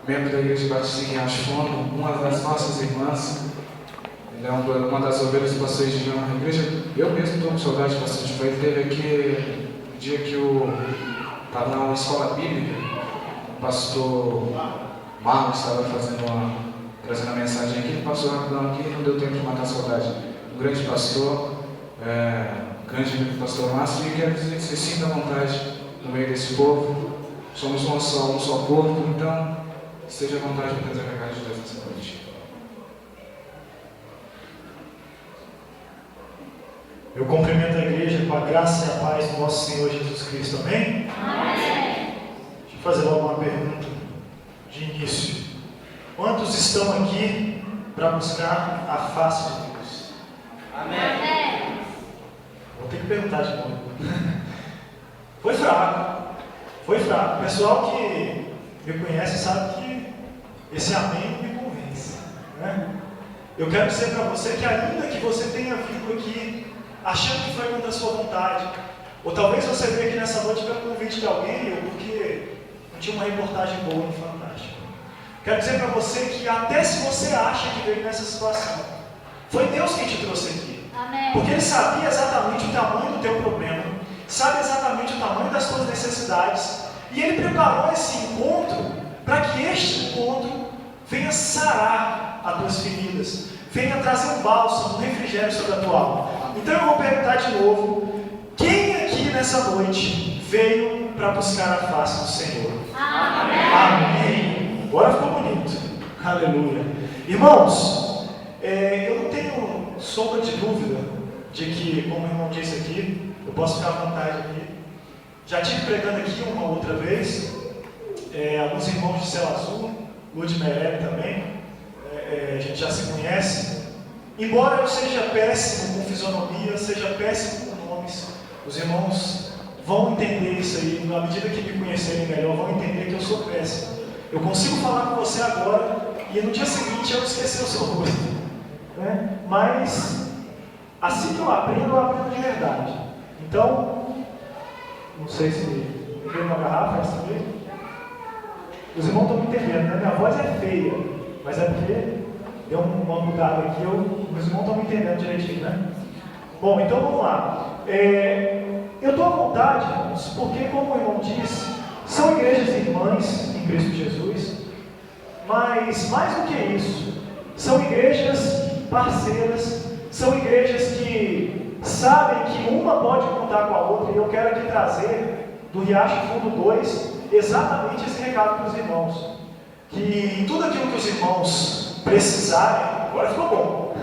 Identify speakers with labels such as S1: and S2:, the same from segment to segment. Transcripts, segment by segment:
S1: membro da Igreja Batista em Riacho Fundo, uma das nossas irmãs. Ele é uma das ovelhas do pastor Edinho na igreja. Eu mesmo estou com saudade bastante. Ele teve aqui no dia que eu estava na escola bíblica. O pastor Marcos estava trazendo a mensagem aqui. Ele passou rapidão aqui e não deu tempo de matar a saudade. Um grande pastor, grande amigo do pastor Márcio, e quero dizer que você sinta à vontade no meio desse povo. Somos um só corpo, então esteja à vontade para trazer a cara de Deus nessa noite.
S2: Eu cumprimento a igreja com a graça e a paz do nosso Senhor Jesus Cristo, amém? Amém. Deixa eu fazer logo uma pergunta de início. Quantos estão aqui para buscar a face de Deus? Amém. Vou ter que perguntar de novo. Foi fraco. O pessoal que me conhece sabe que esse amém me convence, né? Eu quero dizer para você que ainda que você tenha vindo aqui achando que foi contra a sua vontade, ou talvez você veio aqui nessa noite pelo convite de alguém, ou porque não tinha uma reportagem boa no Fantástico. Quero dizer para você que até se você acha que veio nessa situação, foi Deus quem te trouxe aqui. Amém. Porque Ele sabia exatamente o tamanho do teu problema, sabe exatamente o tamanho das tuas necessidades, e Ele preparou esse encontro para que este encontro venha sarar as tuas feridas, venha trazer um bálsamo, um refrigério sobre a tua alma. Então eu vou perguntar de novo: quem aqui nessa noite veio para buscar a face do Senhor? Amém. Amém. Agora ficou bonito. Aleluia. Irmãos, eu não tenho sombra de dúvida de que, como o irmão disse aqui, eu posso ficar à vontade aqui. Já estive pregando aqui uma outra vez, alguns irmãos de Céu Azul, Lud Merelli também, a gente já se conhece. Embora eu seja péssimo com fisionomia, seja péssimo com nomes, os irmãos vão entender isso aí, na medida que me conhecerem melhor, vão entender que eu sou péssimo. Eu consigo falar com você agora e no dia seguinte eu esqueci o seu rosto, né? Mas assim que eu aprendo de verdade. Então, não sei se veio uma garrafa, essa mesmo. Os irmãos estão me entendendo, né? Minha voz é feia, mas é porque deu uma mudada aqui, meus irmãos estão me entendendo direitinho, né? Bom, então vamos lá. Eu estou à vontade, irmãos, porque, como o irmão disse, são igrejas irmãs em Cristo Jesus, mas mais do que isso, são igrejas parceiras, são igrejas que sabem que uma pode contar com a outra, e eu quero aqui trazer do Riacho Fundo 2 exatamente esse recado para os irmãos, que em tudo aquilo que os irmãos precisarem, agora ficou bom,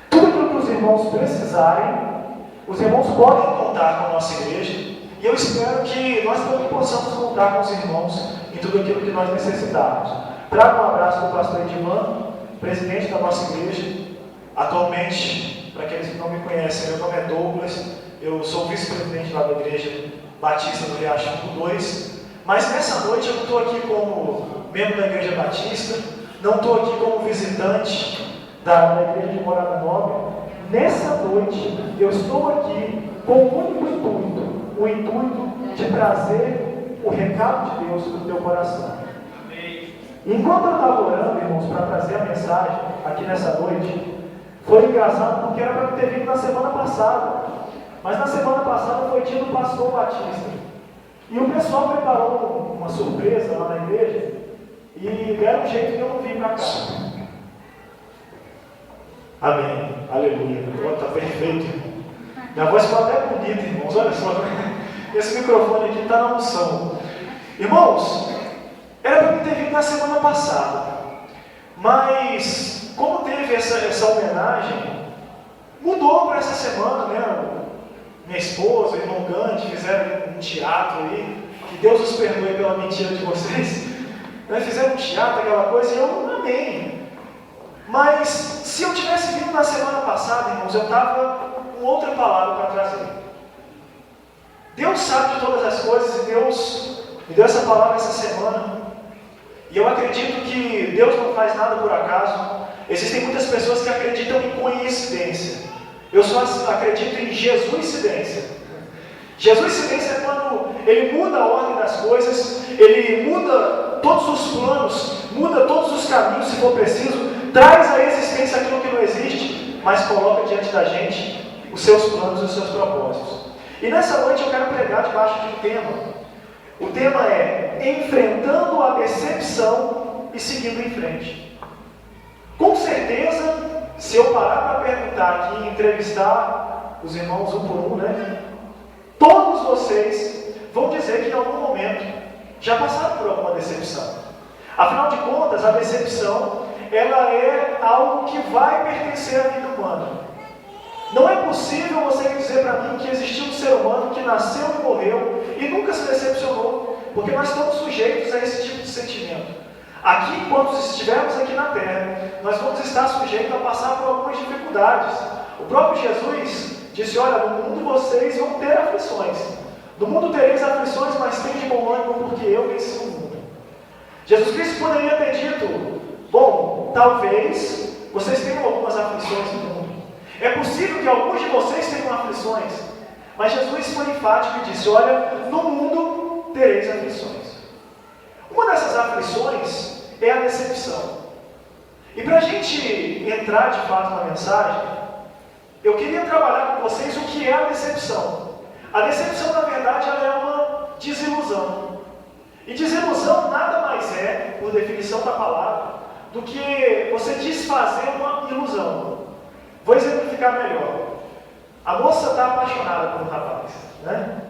S2: tudo aquilo que os irmãos precisarem, os irmãos podem contar com a nossa igreja, e eu espero que nós também possamos contar com os irmãos em tudo aquilo que nós necessitarmos. Trago um abraço para o pastor Edman, presidente da nossa igreja. Atualmente, para aqueles que não me conhecem, meu nome é Douglas, eu sou vice-presidente lá da Igreja Batista do Riacho Fundo 2, mas nessa noite eu não estou aqui como membro da Igreja Batista, não estou aqui como visitante da Igreja de Morada Nova. Nessa noite eu estou aqui com o único intuito, o intuito de trazer o recado de Deus para o teu coração. Enquanto eu estava orando, irmãos, para trazer a mensagem aqui nessa noite, foi engraçado porque era para eu ter vindo na semana passada, mas na semana passada foi dia do pastor Batista, e o pessoal preparou uma surpresa lá na igreja, e deram um jeito que eu não vim para cá. Amém, aleluia, está perfeito. Minha voz ficou até bonita, irmãos, olha só, esse microfone aqui está na unção. Irmãos, era para eu ter vindo na semana passada, mas como teve essa homenagem, mudou para essa semana, né? Minha esposa, o irmão Gante, fizeram um teatro aí, que Deus os perdoe pela mentira de vocês, né? Fizeram um teatro, aquela coisa, e eu amei. Mas se eu tivesse vindo na semana passada, irmãos, eu estava com outra palavra para trazer. Deus sabe de todas as coisas, e Deus me deu essa palavra essa semana. E eu acredito que Deus não faz nada por acaso. Existem muitas pessoas que acreditam em coincidência. Eu só acredito em Jesuscidência. Jesuscidência é quando Ele muda a ordem das coisas, Ele muda todos os planos, muda todos os caminhos se for preciso, traz à existência aquilo que não existe, mas coloca diante da gente os seus planos e os seus propósitos. E nessa noite eu quero pregar debaixo de um tema. O tema é enfrentando a decepção e seguindo em frente. Com certeza, se eu parar para perguntar aqui e entrevistar os irmãos um por um, né? Todos vocês vão dizer que em algum momento já passaram por alguma decepção. Afinal de contas, a decepção, ela é algo que vai pertencer à vida humana. Não é possível você dizer para mim que existiu um ser humano que nasceu e morreu e nunca se decepcionou, porque nós estamos sujeitos a esse tipo de sentimento. Aqui, enquanto estivermos aqui na Terra, nós vamos estar sujeitos a passar por algumas dificuldades. O próprio Jesus disse, olha, no mundo vocês vão ter aflições. No mundo tereis aflições, mas tem de bom ânimo, porque eu venci o mundo. Jesus Cristo poderia ter dito, bom, talvez vocês tenham algumas aflições no mundo. É possível que alguns de vocês tenham aflições, mas Jesus foi enfático e disse, olha, no mundo tereis aflições. Uma dessas aflições é a decepção. E para a gente entrar de fato na mensagem, eu queria trabalhar com vocês o que é a decepção. A decepção, na verdade, ela é uma desilusão. E desilusão nada mais é, por definição da palavra, do que você desfazer uma ilusão. Vou exemplificar melhor. A moça está apaixonada por um rapaz, né?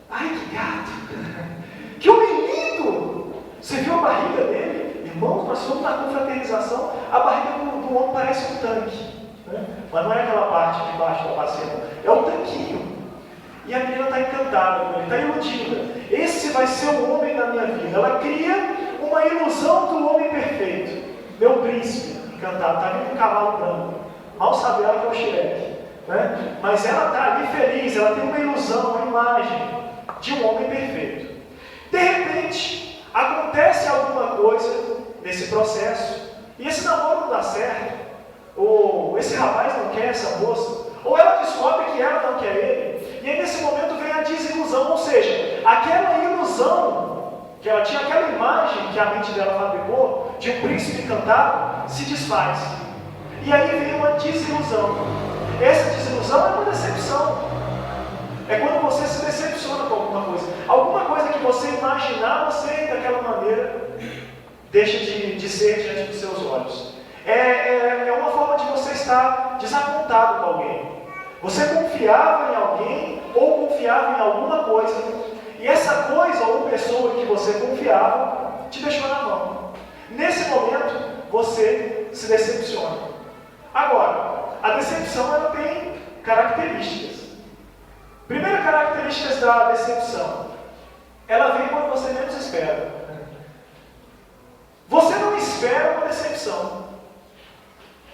S2: Ai, que gato! Que homem lindo! Você viu a barriga dele? Irmãos, nós somos na confraternização, a barriga do homem parece um tanque, né? Mas não é aquela parte de baixo da bacia, é um tanquinho. E a menina está encantada com ele, está iludida. Esse vai ser o homem da minha vida. Ela cria uma ilusão do homem perfeito. Meu príncipe, encantado, está vindo um cavalo branco. Mal sabe ela que é o Shrek, né? Mas ela está ali feliz, ela tem uma ilusão, uma imagem de um homem perfeito. De repente, acontece alguma coisa nesse processo, e esse namoro não dá certo, ou esse rapaz não quer essa moça, ou ela descobre que ela não quer ele, e aí nesse momento vem a desilusão, ou seja, aquela ilusão que ela tinha, aquela imagem que a mente dela fabricou de um príncipe encantado, se desfaz. E aí vem uma desilusão. Essa desilusão é uma decepção. É quando você se decepciona com alguma coisa. Alguma coisa que você imaginava ser daquela maneira, deixa de ser diante dos seus olhos. É uma forma de você estar desapontado com alguém. Você confiava em alguém ou confiava em alguma coisa, e essa coisa ou pessoa que você confiava te deixou na mão. Nesse momento, você se decepciona. Agora, a decepção ela tem características. Primeira característica da decepção, ela vem quando você menos espera. Você não espera uma decepção.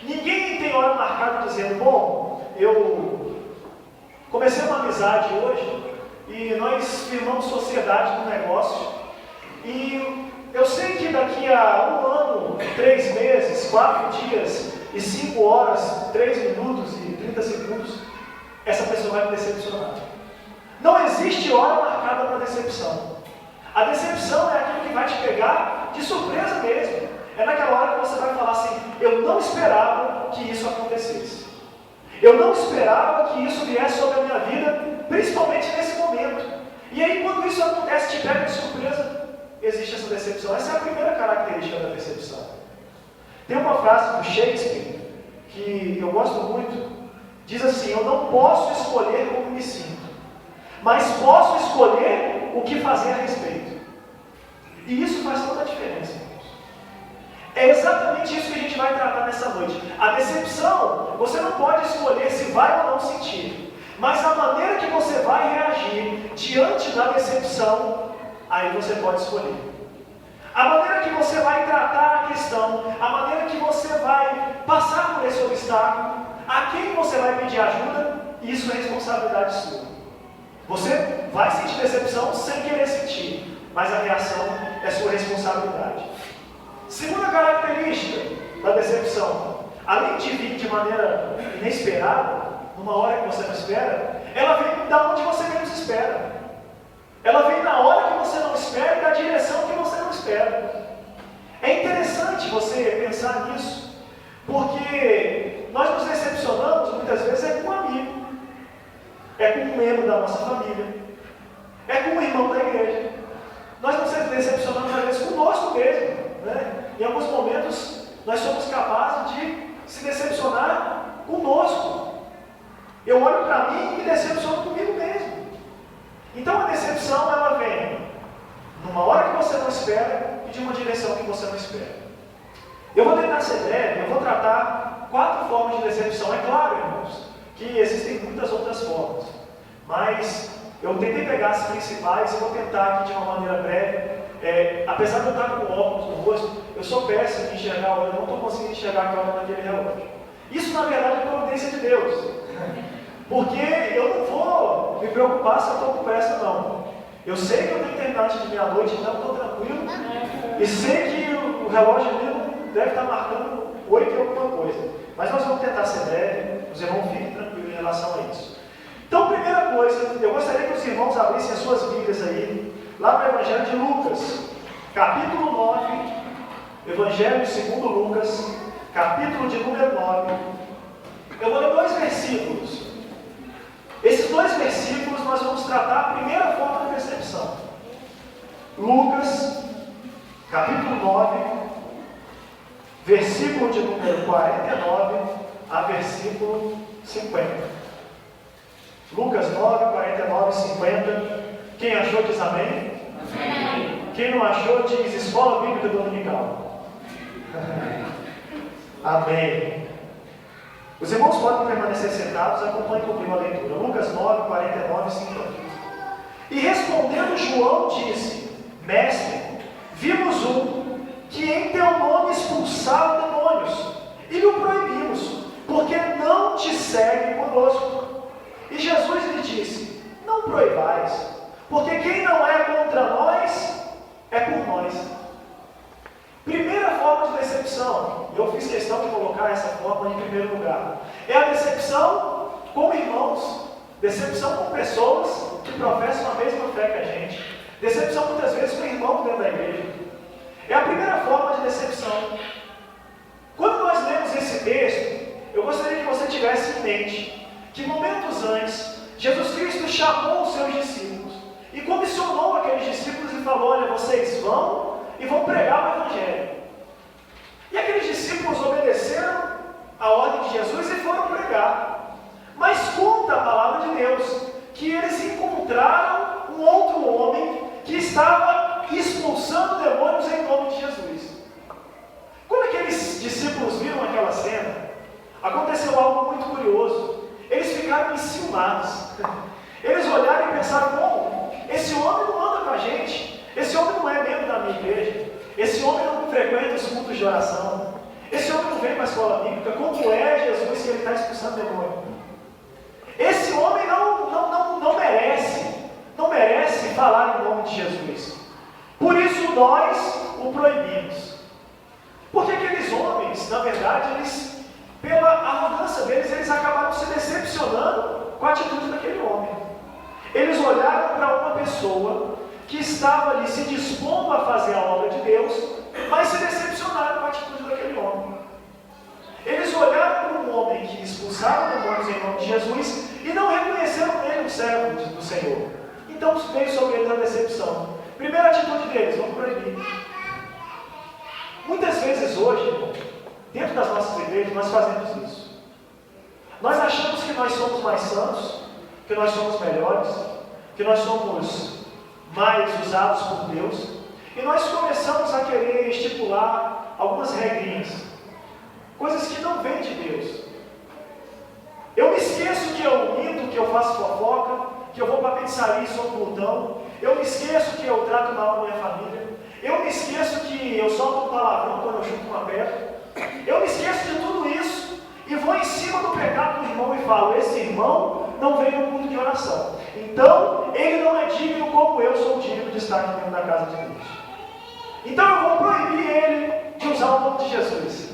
S2: Ninguém tem hora marcada dizendo, bom, eu comecei uma amizade hoje e nós firmamos sociedade no negócio e eu sei que daqui a 1 ano, 3 meses, 4 dias e 5 horas, 3 minutos e 30 segundos, essa pessoa vai me decepcionar. Não existe hora marcada para decepção. A decepção é aquilo que vai te pegar de surpresa mesmo. É naquela hora que você vai falar assim, eu não esperava que isso acontecesse. Eu não esperava que isso viesse sobre a minha vida, principalmente nesse momento. E aí quando isso acontece, te pega de surpresa, existe essa decepção. Essa é a primeira característica da decepção. Tem uma frase do Shakespeare, que eu gosto muito, diz assim, eu não posso escolher como me sinto, mas posso escolher o que fazer a respeito. E isso faz toda a diferença, irmãos. É exatamente isso que a gente vai tratar nessa noite. A decepção, você não pode escolher se vai ou não sentir, mas a maneira que você vai reagir diante da decepção, aí você pode escolher. A maneira que você vai tratar a questão, a maneira que você vai passar por esse obstáculo, a quem você vai pedir ajuda, isso é responsabilidade sua. Você vai sentir decepção sem querer sentir, mas a reação é sua responsabilidade. Segunda característica da decepção, além de vir de maneira inesperada, numa hora que você não espera, ela vem da onde você menos espera. Ela vem na hora que você não espera e da direção que você não espera. você pensar nisso, porque nós nos decepcionamos muitas vezes com um amigo, é com um membro da nossa família, é com um irmão da igreja. Nós nos decepcionamos às vezes conosco mesmo, né? Em alguns momentos nós somos capazes de se decepcionar conosco. Eu olho para mim e me decepciono comigo mesmo. Então a decepção ela vem numa hora que você não espera e de uma direção que você não espera. Eu vou tentar ser breve, eu vou tratar 4 formas de decepção. É claro, irmãos, que existem muitas outras formas, mas eu tentei pegar as principais e vou tentar aqui de uma maneira breve. Apesar de eu estar com óculos no rosto, eu sou péssimo em enxergar a hora, eu não estou conseguindo enxergar a hora naquele relógio. Isso, na verdade, é providência de Deus, porque eu não vou me preocupar se eu estou com pressa, não. Eu sei que eu tenho que terminar antes de meia-noite, então estou tranquilo, e sei que o relógio ali não deve estar marcando 8 e alguma coisa, mas nós vamos tentar ser breve, os irmãos fiquem tranquilos em relação a isso. Então, primeira coisa, eu gostaria que os irmãos abrissem as suas Bíblias aí, lá no Evangelho de Lucas, capítulo 9, Evangelho segundo Lucas, capítulo de número 9. Eu vou ler 2 versículos. Esses 2 versículos nós vamos tratar a primeira forma de decepção. Lucas, capítulo 9, versículo de número 49 a versículo 50. Lucas 9, 49 e 50. Quem achou diz amém? Amém. Quem não achou diz Escola Bíblica Dominical. Amém. Os irmãos podem permanecer sentados, acompanhem comigo a leitura. Lucas 9, 49 e 50. E respondendo João disse: Mestre, vimos um que em teu nome expulsava demônios, e lhe o proibimos, porque não te segue conosco. E Jesus lhe disse: Não proibais, porque quem não é contra nós, é por nós. Primeira forma de decepção, e eu fiz questão de colocar essa forma em primeiro lugar, é a decepção com irmãos, decepção com pessoas que professam a mesma fé que a gente, decepção muitas vezes com irmãos dentro da igreja. É a primeira forma de decepção. Quando nós lemos esse texto, eu gostaria que você tivesse em mente que momentos antes, Jesus Cristo chamou os seus discípulos e comissionou aqueles discípulos e falou: olha, vocês vão e vão pregar o Evangelho. E aqueles discípulos obedeceram a ordem de Jesus e foram pregar. Mas conta a palavra de Deus que eles encontraram um outro homem que estava expulsando demônios em nome de Jesus. Quando aqueles discípulos viram aquela cena, aconteceu algo muito curioso. Eles ficaram enciumados. Eles olharam e pensaram: bom, esse homem não anda com a gente, esse homem não é membro da minha igreja, esse homem não frequenta os cultos de oração, esse homem não vem para a escola bíblica, como é Jesus que ele está expulsando demônio? Esse homem não merece falar em nome de Jesus. Por isso nós o proibimos. Porque aqueles homens, na verdade, pela arrogância deles, eles acabaram se decepcionando com a atitude daquele homem. Eles olharam para uma pessoa que estava ali se dispondo a fazer a obra de Deus, mas se decepcionaram com a atitude daquele homem. Eles olharam para um homem que expulsava demônios em nome de Jesus e não reconheceram nele um servo do Senhor. Então veio sobre eles a decepção. Primeira atitude deles: vamos proibir. Muitas vezes hoje, dentro das nossas igrejas, nós fazemos isso. Nós achamos que nós somos mais santos, que nós somos melhores, que nós somos mais usados por Deus, e nós começamos a querer estipular algumas regrinhas, coisas que não vêm de Deus. Eu me esqueço que eu minto, que eu faço fofoca, que eu vou para a pizzaria e sou glutão. Eu me esqueço que eu trato mal a minha família. Eu me esqueço que eu solto um palavrão quando eu chuto uma pedra. Eu me esqueço de tudo isso e vou em cima do pecado do irmão e falo: esse irmão não veio no culto de oração, então ele não é digno como eu sou digno de estar aqui dentro da casa de Deus. Então eu vou proibir ele de usar o nome de Jesus.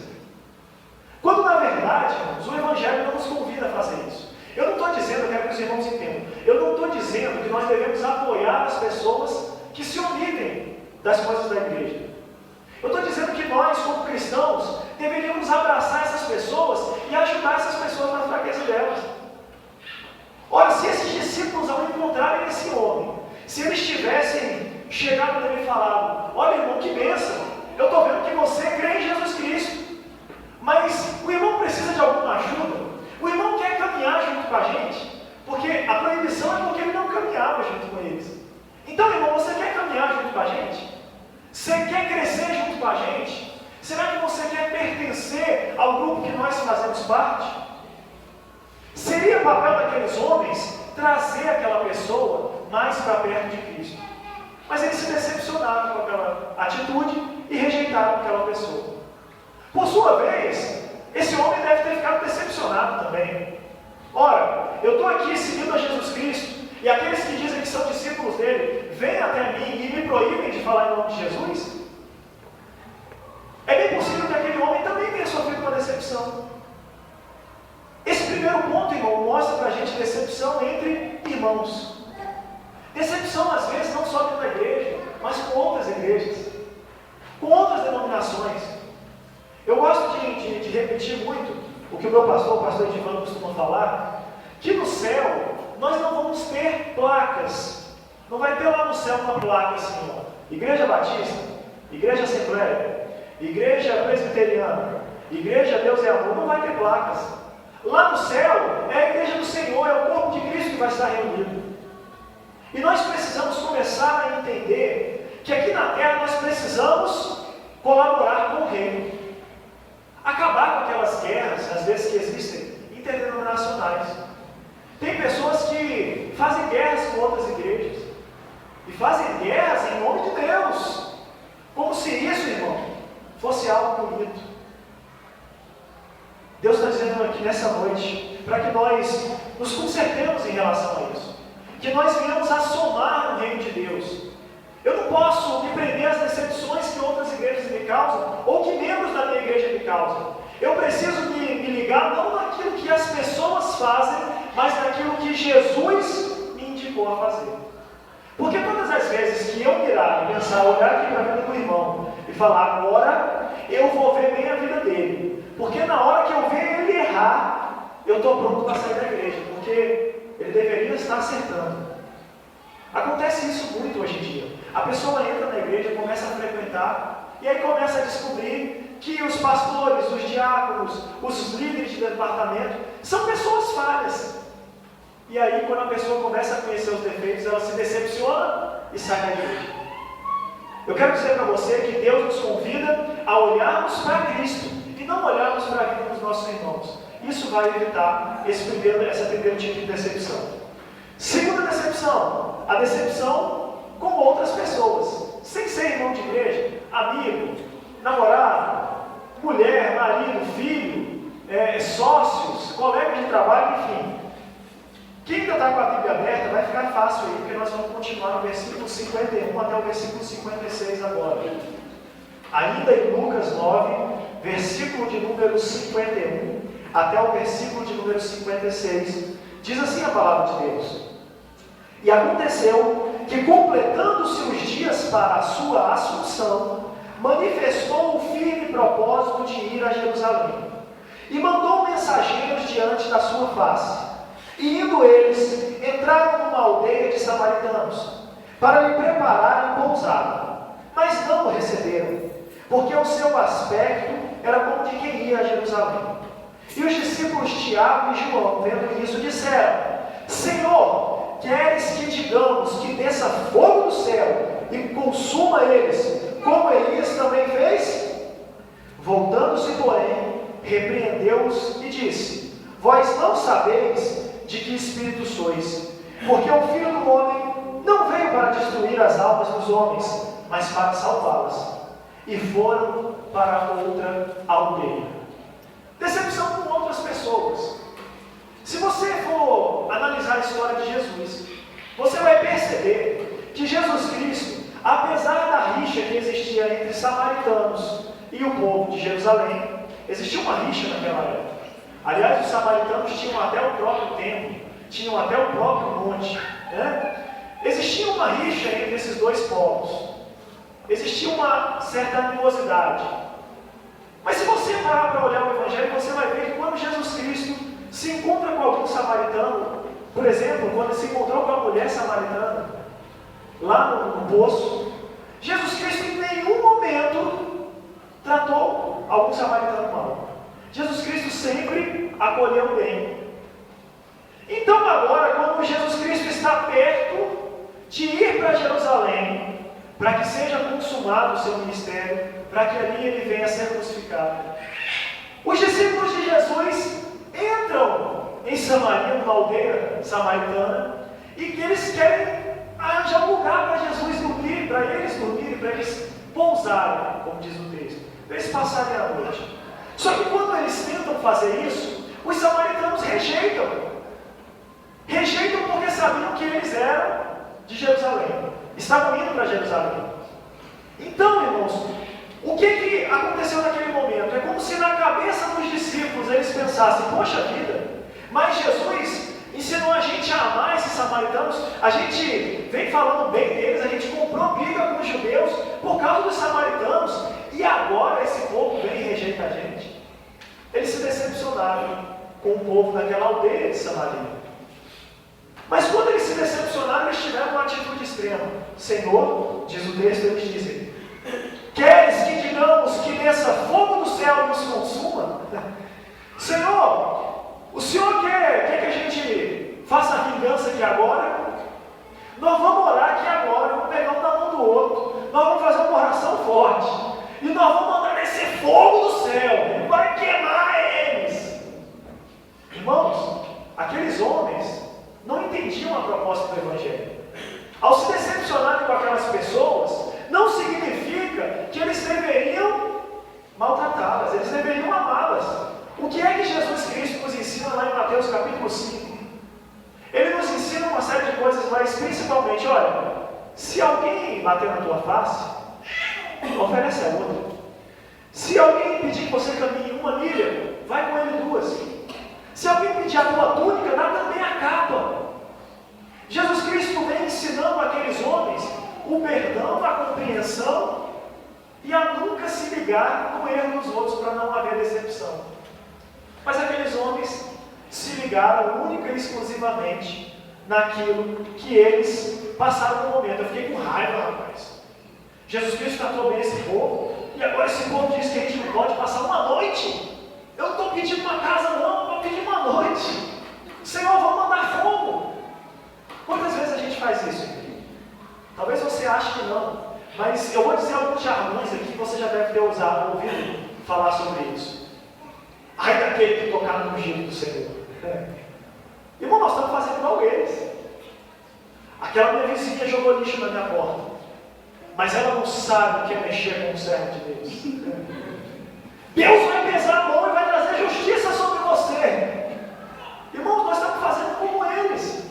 S2: Quando na verdade, irmãos, o Evangelho não nos convida a fazer isso. Eu não estou dizendo, eu quero que os irmãos entendam, eu não estou dizendo que nós devemos apoiar as pessoas que se omitem das coisas da igreja. Eu estou dizendo que nós, como cristãos, deveríamos abraçar essas pessoas e ajudar essas pessoas na fraqueza delas. Ora, se esses discípulos, ao encontrarem esse homem, se eles tivessem chegado nele e falado: olha, irmão, que bênção, eu estou vendo que você crê em Jesus Cristo, mas o irmão precisa de alguma ajuda, o irmão quer caminhar junto com a gente, porque a proibição é porque ele não caminhava junto com eles. Então, irmão, você quer caminhar junto com a gente? Você quer crescer junto com a gente? Será que você quer pertencer ao grupo que nós fazemos parte? Seria papel daqueles homens trazer aquela pessoa mais para perto de Cristo. Mas eles se decepcionaram com aquela atitude e rejeitaram aquela pessoa. Por sua vez, esse homem deve ter ficado decepcionado também. Ora, eu estou aqui seguindo a Jesus Cristo, e aqueles que dizem que são discípulos dele vêm até mim e me proíbem de falar em nome de Jesus? É bem possível que aquele homem também tenha sofrido uma decepção. Esse primeiro ponto, irmão, mostra para a gente decepção entre irmãos. Decepção, às vezes, não só dentro da igreja, mas com outras igrejas, com outras denominações. Eu gosto de repetir muito o que o meu pastor, o pastor Edivando, costuma falar, que no céu nós não vamos ter placas. Não vai ter lá no céu uma placa assim, ó, Igreja Batista, Igreja Assembleia, Igreja Presbiteriana, Igreja Deus é Amor. Não vai ter placas. Lá no céu é a igreja do Senhor, é o corpo de Cristo que vai estar reunido. E nós precisamos começar a entender que aqui na terra nós precisamos colaborar com o reino. Acabar com aquelas guerras, às vezes, que existem interdenominacionais. Tem pessoas que fazem guerras com outras igrejas. E fazem guerras em nome de Deus. Como se isso, irmão, fosse algo bonito. Deus está dizendo aqui nessa noite, para que nós nos consertemos em relação a isso. Que nós venhamos a somar no reino de Deus. Eu não posso me prender às decepções que outras igrejas me causam, ou que membros da minha igreja me causam. Eu preciso me ligar não naquilo que as pessoas fazem, mas naquilo que Jesus me indicou a fazer. Porque todas as vezes que eu mirar e pensar, olhar aqui para a vida do irmão e falar, agora eu vou ver bem a vida dele. Porque na hora que eu ver ele errar, eu estou pronto para sair da igreja, porque ele deveria estar acertando. Acontece isso muito hoje em dia. A pessoa entra na igreja, começa a frequentar, e aí começa a descobrir que os pastores, os diáconos, os líderes de departamento são pessoas falhas. E aí, quando a pessoa começa a conhecer os defeitos, ela se decepciona e sai da igreja. Eu quero dizer para você que Deus nos convida a olharmos para Cristo e não olharmos para a vida dos nossos irmãos. Isso vai evitar esse primeiro tipo de decepção. Segunda decepção, a decepção com outras pessoas, sem ser irmão de igreja, amigo, namorado, mulher, marido, filho, sócios, colegas de trabalho, enfim. Quem ainda está com a Bíblia aberta vai ficar fácil aí, porque nós vamos continuar no versículo 51 até o versículo 56 agora. Ainda em Lucas 9, versículo de número 51 até o versículo de número 56, diz assim a palavra de Deus. E aconteceu que, completando-se os dias para a sua assunção, manifestou o firme propósito de ir a Jerusalém, e mandou mensageiros diante da sua face. E indo eles, entraram numa aldeia de samaritanos, para lhe prepararem pousada. Mas não o receberam, porque o seu aspecto era como de quem ia a Jerusalém. E os discípulos Tiago e João, vendo isso, disseram: Senhor, queres que digamos que desça fogo do céu e consuma eles, como Elias também fez? Voltando-se, porém, repreendeu-os e disse: Vós não sabeis de que espírito sois, porque o Filho do Homem não veio para destruir as almas dos homens, mas para salvá-las. E foram para outra aldeia. Decepção com outras pessoas. Se você for analisar a história de Jesus, você vai perceber que Jesus Cristo, apesar da rixa que existia entre samaritanos e o povo de Jerusalém, existia uma rixa naquela época. Aliás, os samaritanos tinham até o próprio templo, tinham até o próprio monte, né? Existia uma rixa entre esses dois povos. Existia uma certa animosidade. Mas se você parar para olhar o Evangelho, você vai ver que quando Jesus Cristo se encontra com algum samaritano, por exemplo, quando se encontrou com a mulher samaritana, lá no poço, Jesus Cristo em nenhum momento tratou algum samaritano mal. Jesus Cristo sempre acolheu bem. Então agora, quando Jesus Cristo está perto de ir para Jerusalém, para que seja consumado o seu ministério, para que ali ele venha a ser crucificado, os discípulos de Jesus entram em Samaria, numa aldeia samaritana, e que eles querem arranjar um lugar para Jesus dormir, para eles pousarem, como diz o texto, para eles passarem a noite. Só que quando eles tentam fazer isso, os samaritanos rejeitam porque sabiam que eles eram de Jerusalém, estavam indo para Jerusalém. Então, irmãos, o que aconteceu naquele momento? É como se na cabeça dos discípulos eles pensassem: poxa vida, mas Jesus ensinou a gente a amar esses samaritanos, a gente vem falando bem deles, a gente comprou briga com os judeus por causa dos samaritanos, e agora esse povo vem e rejeita a gente. Eles se decepcionaram com o povo daquela aldeia de Samaria. Mas quando eles se decepcionaram, eles tiveram uma atitude extrema. Senhor, diz o texto, eles dizem: queres que digamos que desça fogo do céu e nos consuma? Senhor, o Senhor quer que a gente faça a vingança aqui agora? Nós vamos orar aqui agora, vamos pegar um na mão do outro, nós vamos fazer uma oração forte, e nós vamos mandar descer fogo do céu, e vai queimar eles. Irmãos, aqueles homens não entendiam a proposta do Evangelho. Ao se decepcionarem com aquelas pessoas, não significa que eles deveriam maltratá-las, eles deveriam amá-las. O que é que Jesus Cristo nos ensina lá em Mateus capítulo 5? Ele nos ensina uma série de coisas, mas principalmente, olha, se alguém bater na tua face, oferece a outra. Se alguém pedir que você caminhe 1 milha, vai com ele 2. Se alguém pedir a tua túnica, dá também a capa. Jesus Cristo vem ensinando aqueles homens o perdão, a compreensão e a nunca se ligar no erro dos outros para não haver decepção. Mas aqueles homens se ligaram única e exclusivamente naquilo que eles passaram no momento. Eu fiquei com raiva, rapaz. Jesus Cristo tratou bem esse povo, e agora esse povo diz que a gente não pode passar uma noite. Eu não estou pedindo uma casa não, eu estou pedindo uma noite. Senhor, vamos mandar fogo. Quantas vezes a gente faz isso? Talvez você ache que não, mas eu vou dizer alguns jargões aqui que você já deve ter ouvido falar sobre isso. Ai daquele que tocar no ungido do Senhor. Irmão, nós estamos fazendo igual eles. Aquela minha vizinha jogou lixo na minha porta, mas ela não sabe o que é mexer com o servo de Deus. Deus vai pesar a mão e vai trazer justiça sobre você. Irmãos, nós estamos fazendo como eles.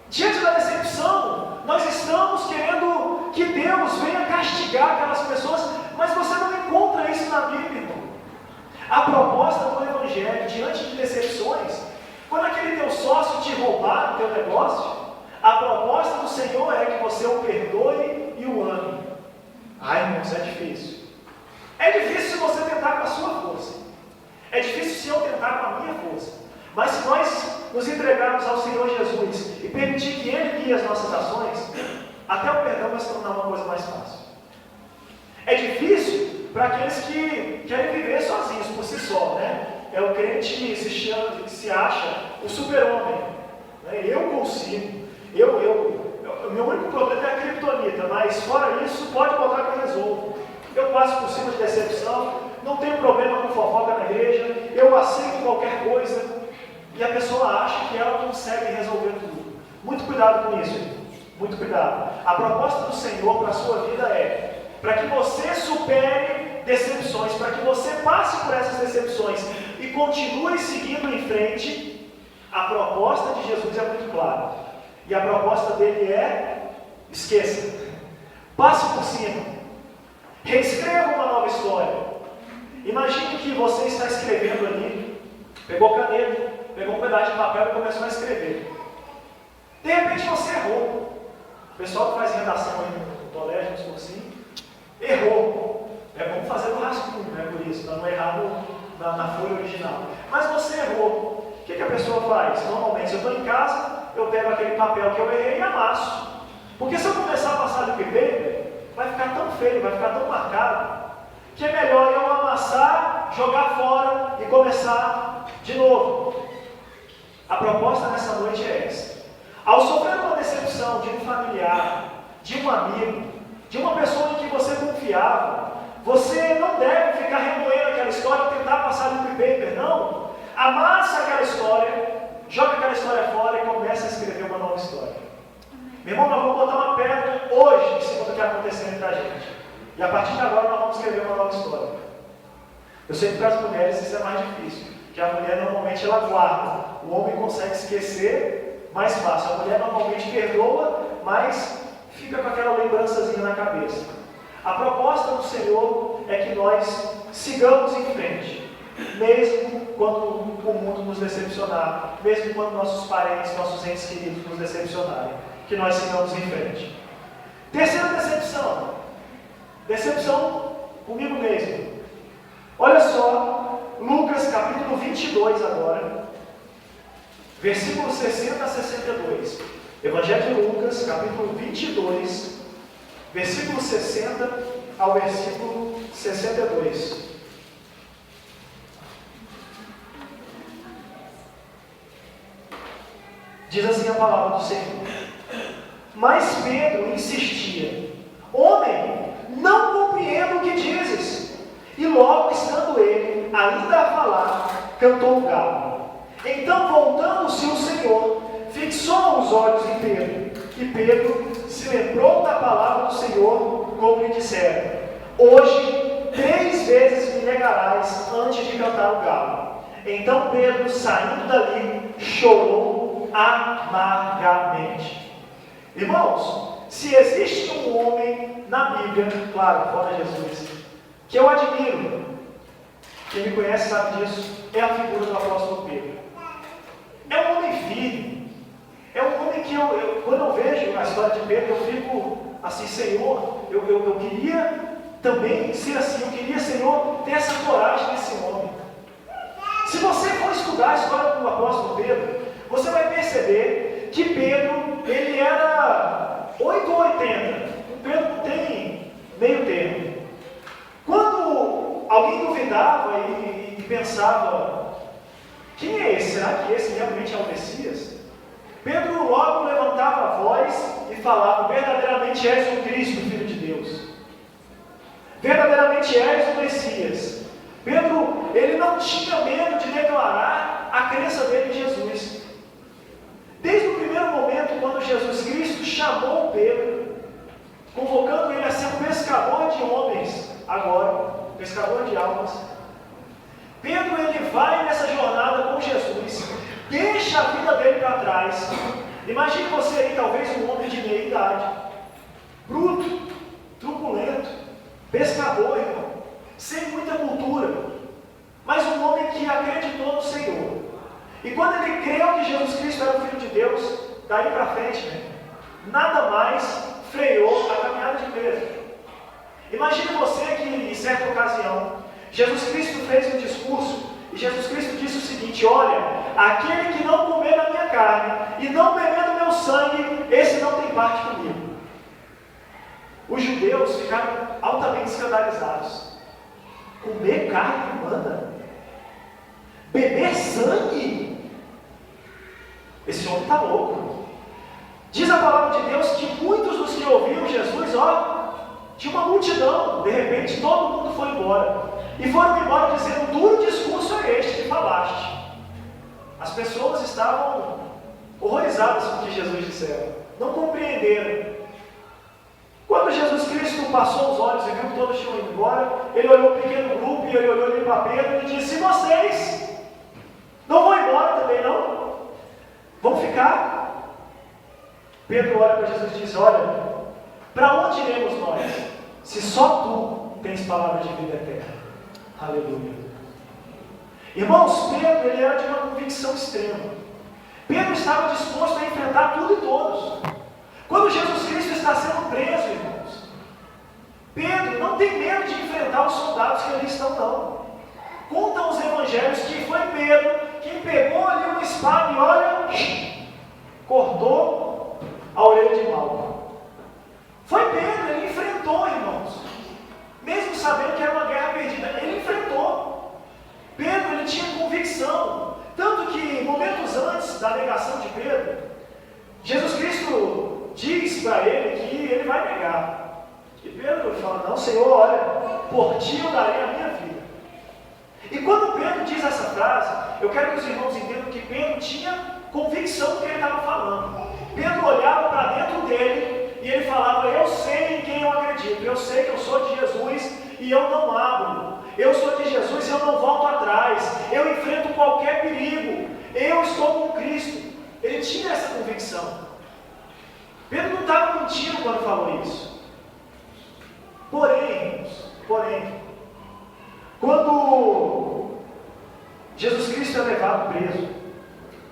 S2: Diante da decepção, nós estamos querendo que Deus venha castigar aquelas pessoas, mas você não encontra isso na Bíblia, irmão. A proposta do Evangelho, diante de decepções, quando aquele teu sócio te roubar o teu negócio, a proposta do Senhor é que você o perdoe e o ame. Ai, irmãos, é difícil. É difícil se você tentar com a sua força. É difícil se eu tentar com a minha força. Mas se nós nos entregarmos ao Senhor Jesus e permitir que Ele guie as nossas ações, até o perdão vai se tornar uma coisa mais fácil. É difícil para aqueles que querem viver sozinhos por si só, né? É o crente que se acha o super-homem. Né? Eu consigo. Meu único problema é a criptonita, mas fora isso, pode botar que eu resolvo. Eu passo por cima de decepção, não tenho problema com fofoca na igreja, eu aceito qualquer coisa, e a pessoa acha que ela consegue resolver tudo. Muito cuidado com isso, muito cuidado. A proposta do Senhor para a sua vida é para que você supere decepções, para que você passe por essas decepções e continue seguindo em frente. A proposta de Jesus é muito clara, e a proposta dele é: esqueça, passe por cima. Reescreva uma nova história. Imagine que você está escrevendo ali, pegou caneta, pegou um pedaço de papel e começou a escrever. De repente você errou. O pessoal que faz redação aí no colégio, nos cursinhos, errou. É bom fazer o rascunho, é texto, para não errar na folha original. Mas você errou. O que a pessoa faz? Normalmente, se eu estou em casa, eu pego aquele papel que eu errei e amasso. Porque se eu começar a passar liquid paper, vai ficar tão feio, vai ficar tão marcado, que é melhor eu amassar, jogar fora e começar de novo. A proposta nessa noite é essa. Ao sofrer uma decepção de um familiar, de um amigo, de uma pessoa em que você confiava, você não deve ficar remoendo aquela história e tentar passar liquid paper, não. Amassa aquela história, joga aquela história fora e começa a escrever uma nova história. Meu irmão, nós vamos botar uma pedra hoje em cima do que aconteceu entre a gente. E a partir de agora nós vamos escrever uma nova história. Eu sei que para as mulheres isso é mais difícil, porque a mulher normalmente ela guarda. O homem consegue esquecer mais fácil. A mulher normalmente perdoa, mas fica com aquela lembrançazinha na cabeça. A proposta do Senhor é que nós sigamos em frente, mesmo quando o mundo nos decepcionar, mesmo quando nossos parentes, nossos entes queridos nos decepcionarem, que nós sigamos em frente. Terceira decepção. Decepção comigo mesmo. Olha só, Lucas capítulo 22 agora, versículos 60 a 62. Evangelho de Lucas, capítulo 22, versículo 60 ao versículo 62. Diz assim a palavra do Senhor. Mas Pedro insistia: Homem, não compreendo o que dizes. E logo, estando ele ainda a falar, cantou o galo. Então, voltando-se o Senhor, fixou os olhos em Pedro. E Pedro se lembrou da palavra do Senhor, como lhe disseram: Hoje 3 vezes me negarás antes de cantar o galo. Então Pedro, saindo dali, chorou amargamente. Irmãos, se existe um homem na Bíblia, claro, fora Jesus, que eu admiro, quem me conhece sabe disso, é a figura do apóstolo Pedro. É um homem firme, é um homem que quando eu vejo a história de Pedro, eu fico assim: Senhor, eu queria também ser assim, eu queria, Senhor, ter essa coragem desse homem. Se você for estudar a história do apóstolo Pedro, você vai perceber que Pedro, ele era 8 ou 80. O Pedro não tem meio termo. Quando alguém duvidava e pensava: quem é esse? Será que esse realmente é o Messias? Pedro logo levantava a voz e falava: verdadeiramente és o Cristo, Filho de Deus. Verdadeiramente és o Messias. Pedro, ele não tinha medo de declarar a crença dele em Jesus. Desde o primeiro momento, quando Jesus Cristo chamou Pedro, convocando ele a ser um pescador de homens, agora, pescador de almas, Pedro, ele vai nessa jornada com Jesus, deixa a vida dele para trás. Imagine você aí, talvez um homem de meia idade, bruto, truculento, pescador, irmão, sem muita cultura, mas um homem que acreditou no Senhor. E quando ele creu que Jesus Cristo era o Filho de Deus, daí para frente, nada mais freou a caminhada de Pedro. Imagine você que, em certa ocasião, Jesus Cristo fez um discurso e Jesus Cristo disse o seguinte: olha, aquele que não comer da minha carne e não beber do meu sangue, esse não tem parte comigo. Os judeus ficaram altamente escandalizados. Comer carne humana? Beber sangue? Esse homem está louco. Diz a palavra de Deus que muitos dos que ouviram Jesus, tinha uma multidão. De repente todo mundo foi embora. E foram embora dizendo: duro discurso é este que falaste. As pessoas estavam horrorizadas com o que Jesus disseram. Não compreenderam. Quando Jesus Cristo passou os olhos e viu que todos tinham ido embora, ele olhou o pequeno grupo e ele olhou ali para Pedro e disse: vocês não vão embora também não? Vão ficar? Pedro olha para Jesus e diz: olha, para onde iremos nós, se só tu tens palavra de vida eterna? Aleluia. Irmãos, Pedro, ele era de uma convicção extrema. Pedro estava disposto a enfrentar tudo e todos. Quando Jesus Cristo está sendo preso, irmãos, Pedro não tem medo de enfrentar os soldados que ali estão, não. evangelhos que foi Pedro quem pegou ali uma espada e olha, cortou a orelha de Malco. Foi Pedro, ele enfrentou, irmãos. Mesmo sabendo que era uma guerra perdida, ele enfrentou. Pedro, ele tinha convicção. Tanto que, momentos antes da negação de Pedro, Jesus Cristo diz para ele que ele vai negar. E Pedro fala, não, Senhor, olha, por ti eu darei a minha vida. E quando Pedro diz essa frase, eu quero que os irmãos entendam que Pedro tinha convicção do que ele estava falando. Pedro olhava para dentro dele e ele falava, eu sei em quem eu acredito, eu sei que eu sou de Jesus e eu não abro. Eu sou de Jesus e eu não volto atrás. Eu enfrento qualquer perigo. Eu estou com Cristo. Ele tinha essa convicção. Pedro não estava mentindo quando falou isso. Porém, quando Jesus Cristo é levado preso,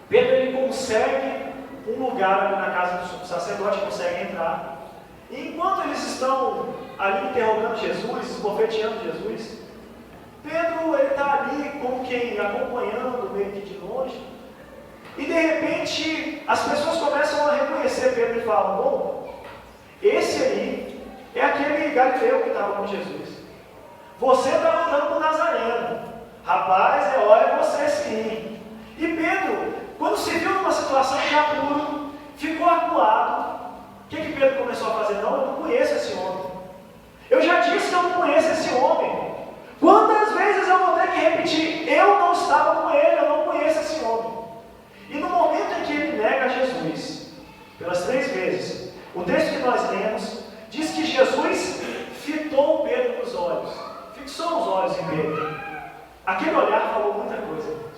S2: Pedro ele consegue um lugar ali na casa do sacerdote, consegue entrar. E enquanto eles estão ali interrogando Jesus, esbofeteando Jesus, Pedro está ali como quem acompanhando meio que de longe. E de repente as pessoas começam a reconhecer Pedro e falam, bom, esse aí é aquele galileu que estava com Jesus. Você está andando com Nazareno. Rapaz, é você sim. E Pedro, quando se viu numa situação de apuro, ficou acuado. O que Pedro começou a fazer? Não, eu não conheço esse homem. Eu já disse que eu não conheço esse homem. Quantas vezes eu vou ter que repetir? Eu não estava com ele, eu não conheço esse homem. E no momento em que ele nega Jesus, pelas 3 vezes, o texto que nós lemos diz que Jesus fitou Pedro nos olhos, fixou os olhos em Pedro. Aquele olhar falou muita coisa, irmãos.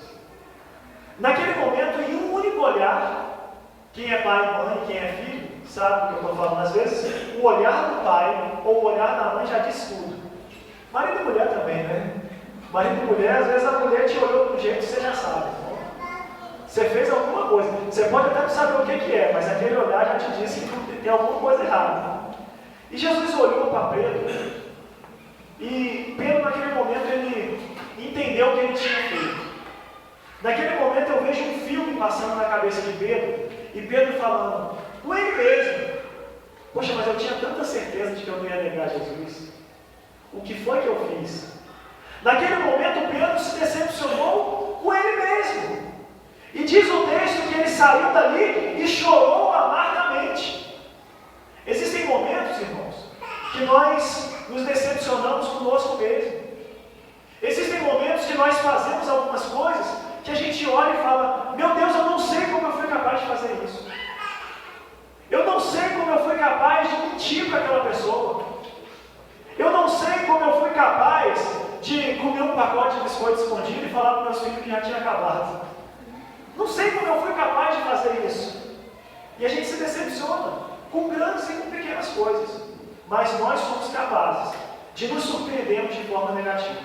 S2: Naquele momento, em um único olhar, quem é pai e mãe, quem é filho, sabe o que eu estou falando às vezes? O olhar do pai ou o olhar da mãe já diz tudo. Marido e mulher também, né? Marido e mulher, às vezes a mulher te olhou de um jeito que você já sabe. Você fez alguma coisa. Você pode até não saber o que é, mas aquele olhar já te disse que tem alguma coisa errada. E Jesus olhou para Pedro, e Pedro naquele momento ele entendeu o que ele tinha feito. Naquele momento eu vejo um filme passando na cabeça de Pedro, e Pedro falando, com ele mesmo, poxa, mas eu tinha tanta certeza de que eu não ia negar Jesus. O que foi que eu fiz? Naquele momento Pedro se decepcionou com ele mesmo. E diz o texto que ele saiu dali e chorou amargamente. Existem momentos, irmãos, que nós nos decepcionamos conosco mesmo. Existem momentos que nós fazemos algumas coisas que a gente olha e fala, meu Deus, eu não sei como eu fui capaz de fazer isso. Eu não sei como eu fui capaz de mentir para aquela pessoa. Eu não sei como eu fui capaz de comer um pacote de biscoito escondido e falar para meus filhos que já tinha acabado. Não sei como eu fui capaz de fazer isso. E a gente se decepciona com grandes e com pequenas coisas. Mas nós somos capazes de nos surpreendermos de forma negativa.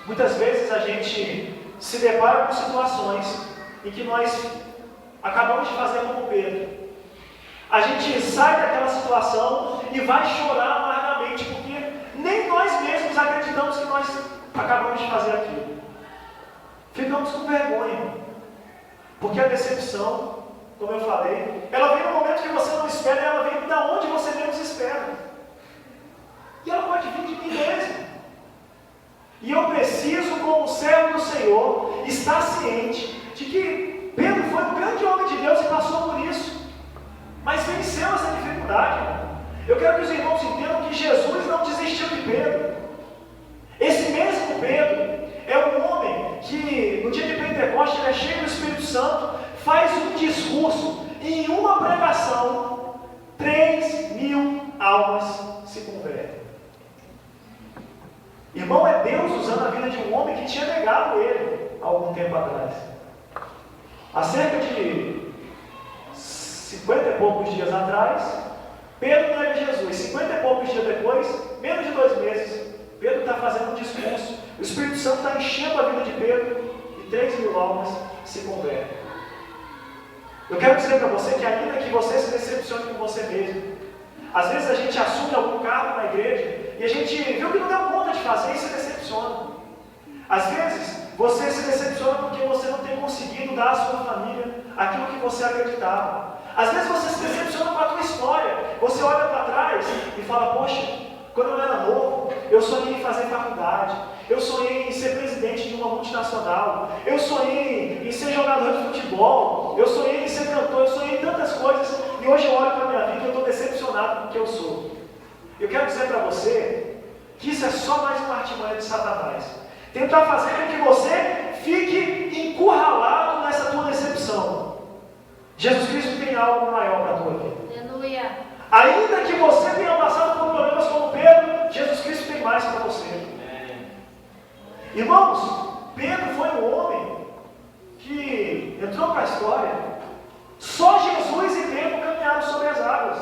S2: Muitas vezes a gente se depara com situações em que nós acabamos de fazer como Pedro. A gente sai daquela situação e vai chorar amargamente, porque nem nós mesmos acreditamos que nós acabamos de fazer aquilo. Ficamos com vergonha, porque a decepção, como eu falei, ela vem no momento que você não espera, e ela vem da onde você menos espera. E ela pode vir de mim mesmo. E eu preciso, como servo do Senhor, estar ciente de que Pedro foi um grande homem de Deus e passou por isso. Mas venceu essa dificuldade. Eu quero que os irmãos entendam que Jesus não desistiu de Pedro. Esse mesmo Pedro é um homem que no dia de Pentecostes ele é cheio do Espírito Santo, faz um discurso e em uma pregação 3.000 almas se convertem. Irmão, é Deus usando a vida de um homem que tinha negado ele há algum tempo atrás. Há cerca de 50 e poucos dias atrás, Pedro nega Jesus. 50 e poucos dias depois, menos de 2 meses, Pedro está fazendo um discurso. O Espírito Santo está enchendo a vida de Pedro e 3.000 almas se convertem. Eu quero dizer para você que ainda que você se decepcione com você mesmo, às vezes a gente assume algum cargo na igreja e a gente viu que não deu conta de fazer e se decepciona. Às vezes, você se decepciona porque você não tem conseguido dar à sua família aquilo que você acreditava. Às vezes você se decepciona com a tua história. Você olha para trás e fala, poxa, quando eu era novo, eu sonhei em fazer faculdade, eu sonhei em ser presidente de uma multinacional, eu sonhei em ser jogador de futebol, eu sonhei em ser cantor, eu sonhei em tantas coisas, e hoje eu olho para a minha vida e eu estou decepcionado com o que eu sou. Eu quero dizer para você que isso é só mais uma artimanha de Satanás. Tentar fazer com que você fique encurralado nessa tua decepção. Jesus Cristo tem algo maior para a tua vida.
S3: Aleluia.
S2: Ainda que você tenha passado por problemas como Pedro, Jesus Cristo tem mais para você. Irmãos, Pedro foi um homem que entrou para a história. Só Jesus e Pedro caminharam sobre as águas.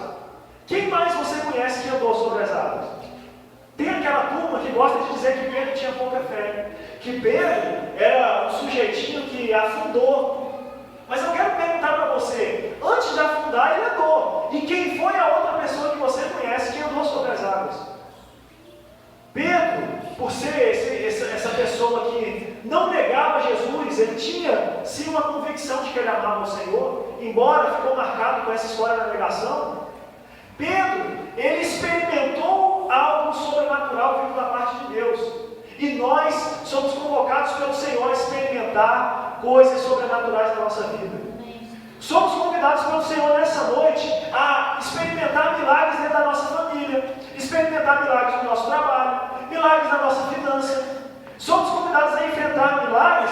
S2: Quem mais você conhece que andou sobre as águas? Tem aquela turma que gosta de dizer que Pedro tinha pouca fé, que Pedro era um sujeitinho que afundou. Mas eu quero perguntar para você, antes de afundar ele andou. E quem foi a outra pessoa que você conhece que andou sobre as águas? Pedro, por ser essa pessoa que não negava Jesus, ele tinha sim uma convicção de que ele amava o Senhor, embora ficou marcado com essa história da negação. Pedro, ele experimentou algo sobrenatural vindo da parte de Deus. E nós somos convocados pelo Senhor a experimentar coisas sobrenaturais na nossa vida. Somos convidados pelo Senhor nessa noite a experimentar milagres dentro da nossa família, experimentar milagres no nosso trabalho, milagres na nossa finança. Somos convidados a enfrentar milagres,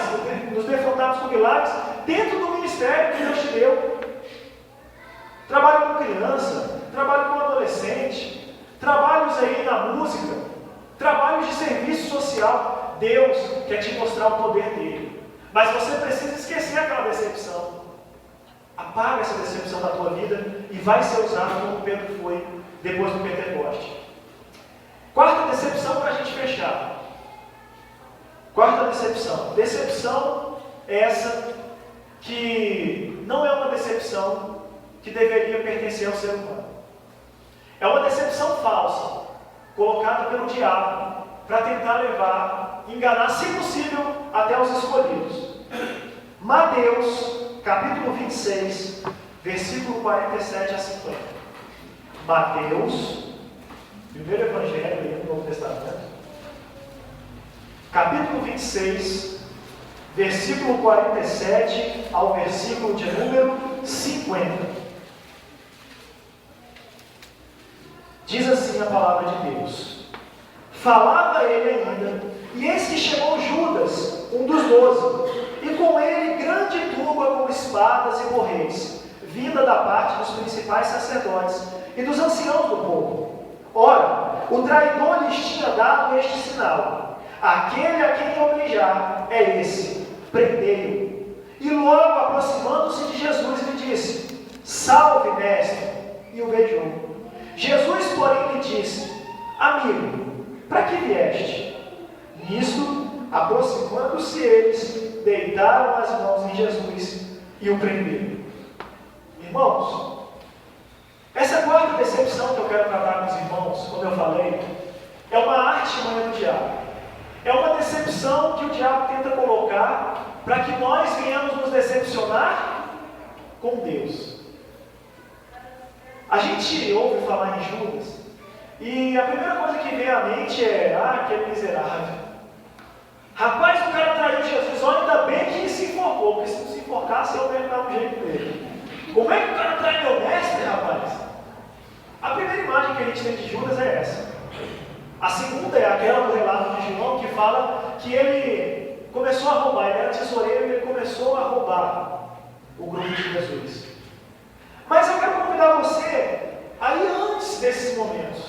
S2: nos defrontarmos com milagres dentro do ministério que Deus te deu. Trabalho com criança, trabalho com adolescente, trabalhos aí na música, trabalhos de serviço social. Deus quer te mostrar o poder dele. Mas você precisa esquecer aquela decepção. Apaga essa decepção da tua vida e vai ser usado como Pedro foi depois do Pentecoste. Quarta decepção para a gente fechar. Quarta decepção. Decepção é essa que não é uma decepção que deveria pertencer ao ser humano. É uma decepção falsa, colocada pelo diabo para tentar levar, enganar, se possível, até os escolhidos. Mateus, capítulo 26, versículo 47 a 50. Mateus, primeiro evangelho do Novo Testamento, capítulo 26, versículo 47 ao versículo de número 50. Diz assim a palavra de Deus: falava ele ainda, e eis que chegou Judas, um dos 12, e com ele grande turba com espadas e borretes, vinda da parte dos principais sacerdotes e dos anciãos do povo. Ora, o traidor lhes tinha dado este sinal: aquele a quem eu beijar é esse, prendei-o. E logo aproximando-se de Jesus lhe disse: salve, mestre, e o beijou. Jesus, porém, lhe disse: amigo, para que vieste? Nisto, aproximando-se eles, deitaram as mãos em Jesus e o prenderam. Irmãos, essa quarta decepção que eu quero tratar com os irmãos, como eu falei, é uma artimanha do diabo. É uma decepção que o diabo tenta colocar para que nós venhamos nos decepcionar com Deus. A gente ouve falar em Judas e a primeira coisa que vem à mente é: aquele miserável. Rapaz, o cara traiu Jesus, olha, ainda bem que ele se enforcou, porque se não se enforcasse, eu ia dar um jeito dele. Como é que o cara trai meu mestre, rapaz? A primeira imagem que a gente tem de Judas é essa. A segunda é aquela do relato de João, que fala que ele começou a roubar, ele era tesoureiro e ele começou a roubar o grupo de Jesus. Mas eu quero convidar você aí antes desses momentos.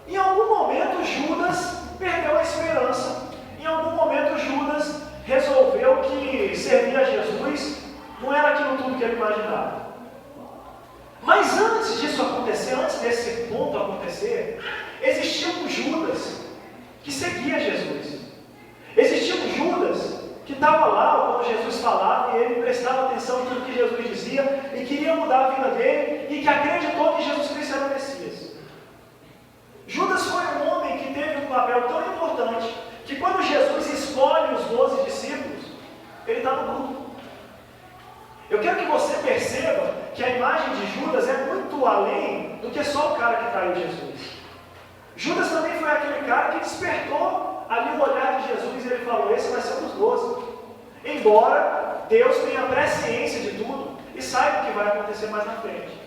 S2: Em algum momento Judas perdeu a esperança. Em algum momento Judas resolveu que servir a Jesus não era aquilo tudo que ele imaginava. Mas antes disso acontecer, antes desse ponto acontecer, existia um Judas que seguia Jesus. Existia um Judas que estava lá quando Jesus falava e ele prestava atenção em tudo que Jesus dizia e queria mudar a vida dele e que acreditou que Jesus Cristo era o Messias. Judas foi um homem que teve um papel tão importante que quando Jesus traiu Jesus. Judas também foi aquele cara que despertou ali o olhar de Jesus e ele falou: esse vai ser um dos 12. Embora Deus tenha presciência de tudo e saiba o que vai acontecer mais na frente.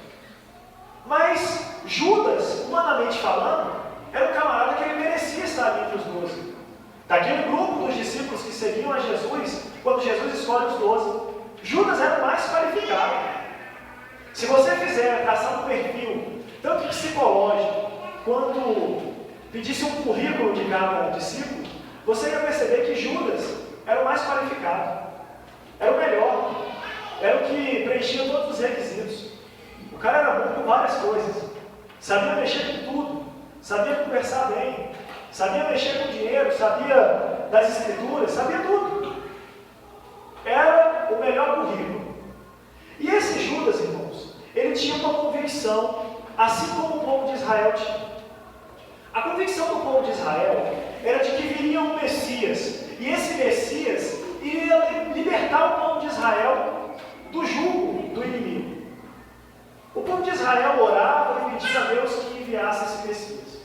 S2: Mas Judas, humanamente falando, era um camarada que ele merecia estar ali entre os 12. Daquele grupo dos discípulos que seguiam a Jesus, quando Jesus escolhe os 12, Judas era o mais qualificado. Se você fizer traçar um perfil, tanto psicológico, quanto pedisse um currículo de cada discípulo, você ia perceber que Judas era o mais qualificado, era o melhor, era o que preenchia todos os requisitos. O cara era bom com várias coisas, sabia mexer com tudo, sabia conversar bem, sabia mexer com dinheiro, sabia das escrituras, sabia tudo. Era o melhor currículo. E esse Judas, irmãos, ele tinha uma convicção, assim como o povo de Israel tinha. A convicção do povo de Israel era de que viria um Messias, e esse Messias iria libertar o povo de Israel do jugo do inimigo. O povo de Israel orava e pedia a Deus que enviasse esse Messias.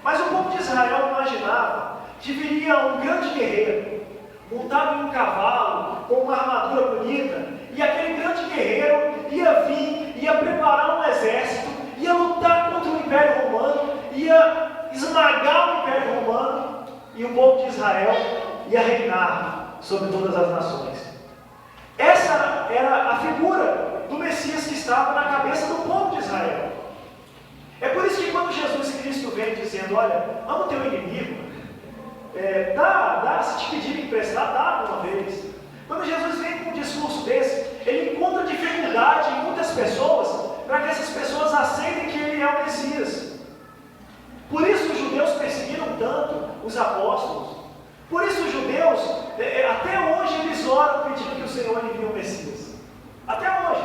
S2: Mas o povo de Israel imaginava que viria um grande guerreiro, montado em um cavalo, com uma armadura bonita, e aquele grande guerreiro ia vir, ia preparar um exército, ia lutar contra o Império Romano, ia esmagar o Império Romano, e o povo de Israel ia reinar sobre todas as nações. Essa era a figura do Messias que estava na cabeça do povo de Israel. É por isso que quando Jesus Cristo vem dizendo: olha, ama o teu inimigo, se te pedir emprestar, dá uma vez. Quando Jesus vem com um discurso desse, ele encontra dificuldade em muitas pessoas para que essas pessoas aceitem que ele é o Messias. Por isso os judeus perseguiram tanto os apóstolos. Por isso os judeus, até hoje, eles oram pedindo que o Senhor envie o Messias. Até hoje.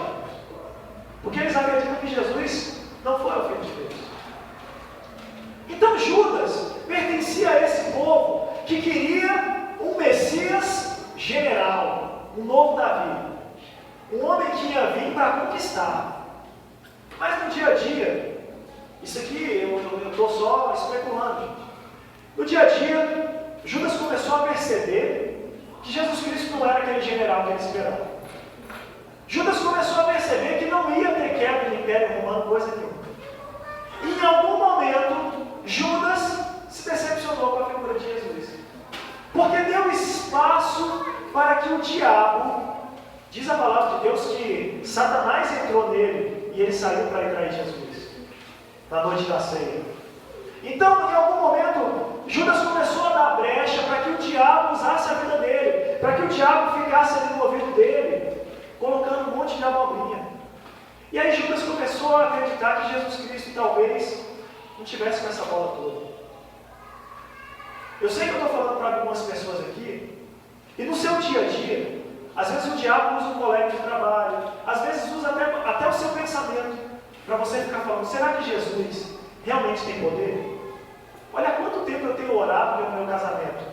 S2: Porque eles acreditam que Jesus não foi o Filho de Deus. Então Judas pertencia a esse povo que queria um Messias general, um novo Davi. Um homem que ia vir para conquistar. Mas no dia a dia, isso aqui eu estou só especulando, gente. No dia a dia, Judas começou a perceber que Jesus Cristo não era aquele general que ele esperava. Judas começou a perceber que não ia ter quebra do Império Romano, coisa nenhuma. E em algum momento, Judas se decepcionou com a figura de Jesus. Porque deu espaço para que o diabo, diz a palavra de Deus que Satanás entrou nele e ele saiu para ir trair Jesus, na noite da ceia. Então, em algum momento, Judas começou a dar brecha para que o diabo usasse a vida dele, para que o diabo ficasse ali no ouvido dele, colocando um monte de abobrinha. E aí Judas começou a acreditar que Jesus Cristo talvez não tivesse com essa bola toda. Eu sei que eu estou falando para algumas pessoas aqui, e no seu dia a dia, às vezes o diabo usa um colega de trabalho, às vezes usa até o seu pensamento, para você ficar falando: será que Jesus realmente tem poder? Olha, há quanto tempo eu tenho orado pelo meu casamento?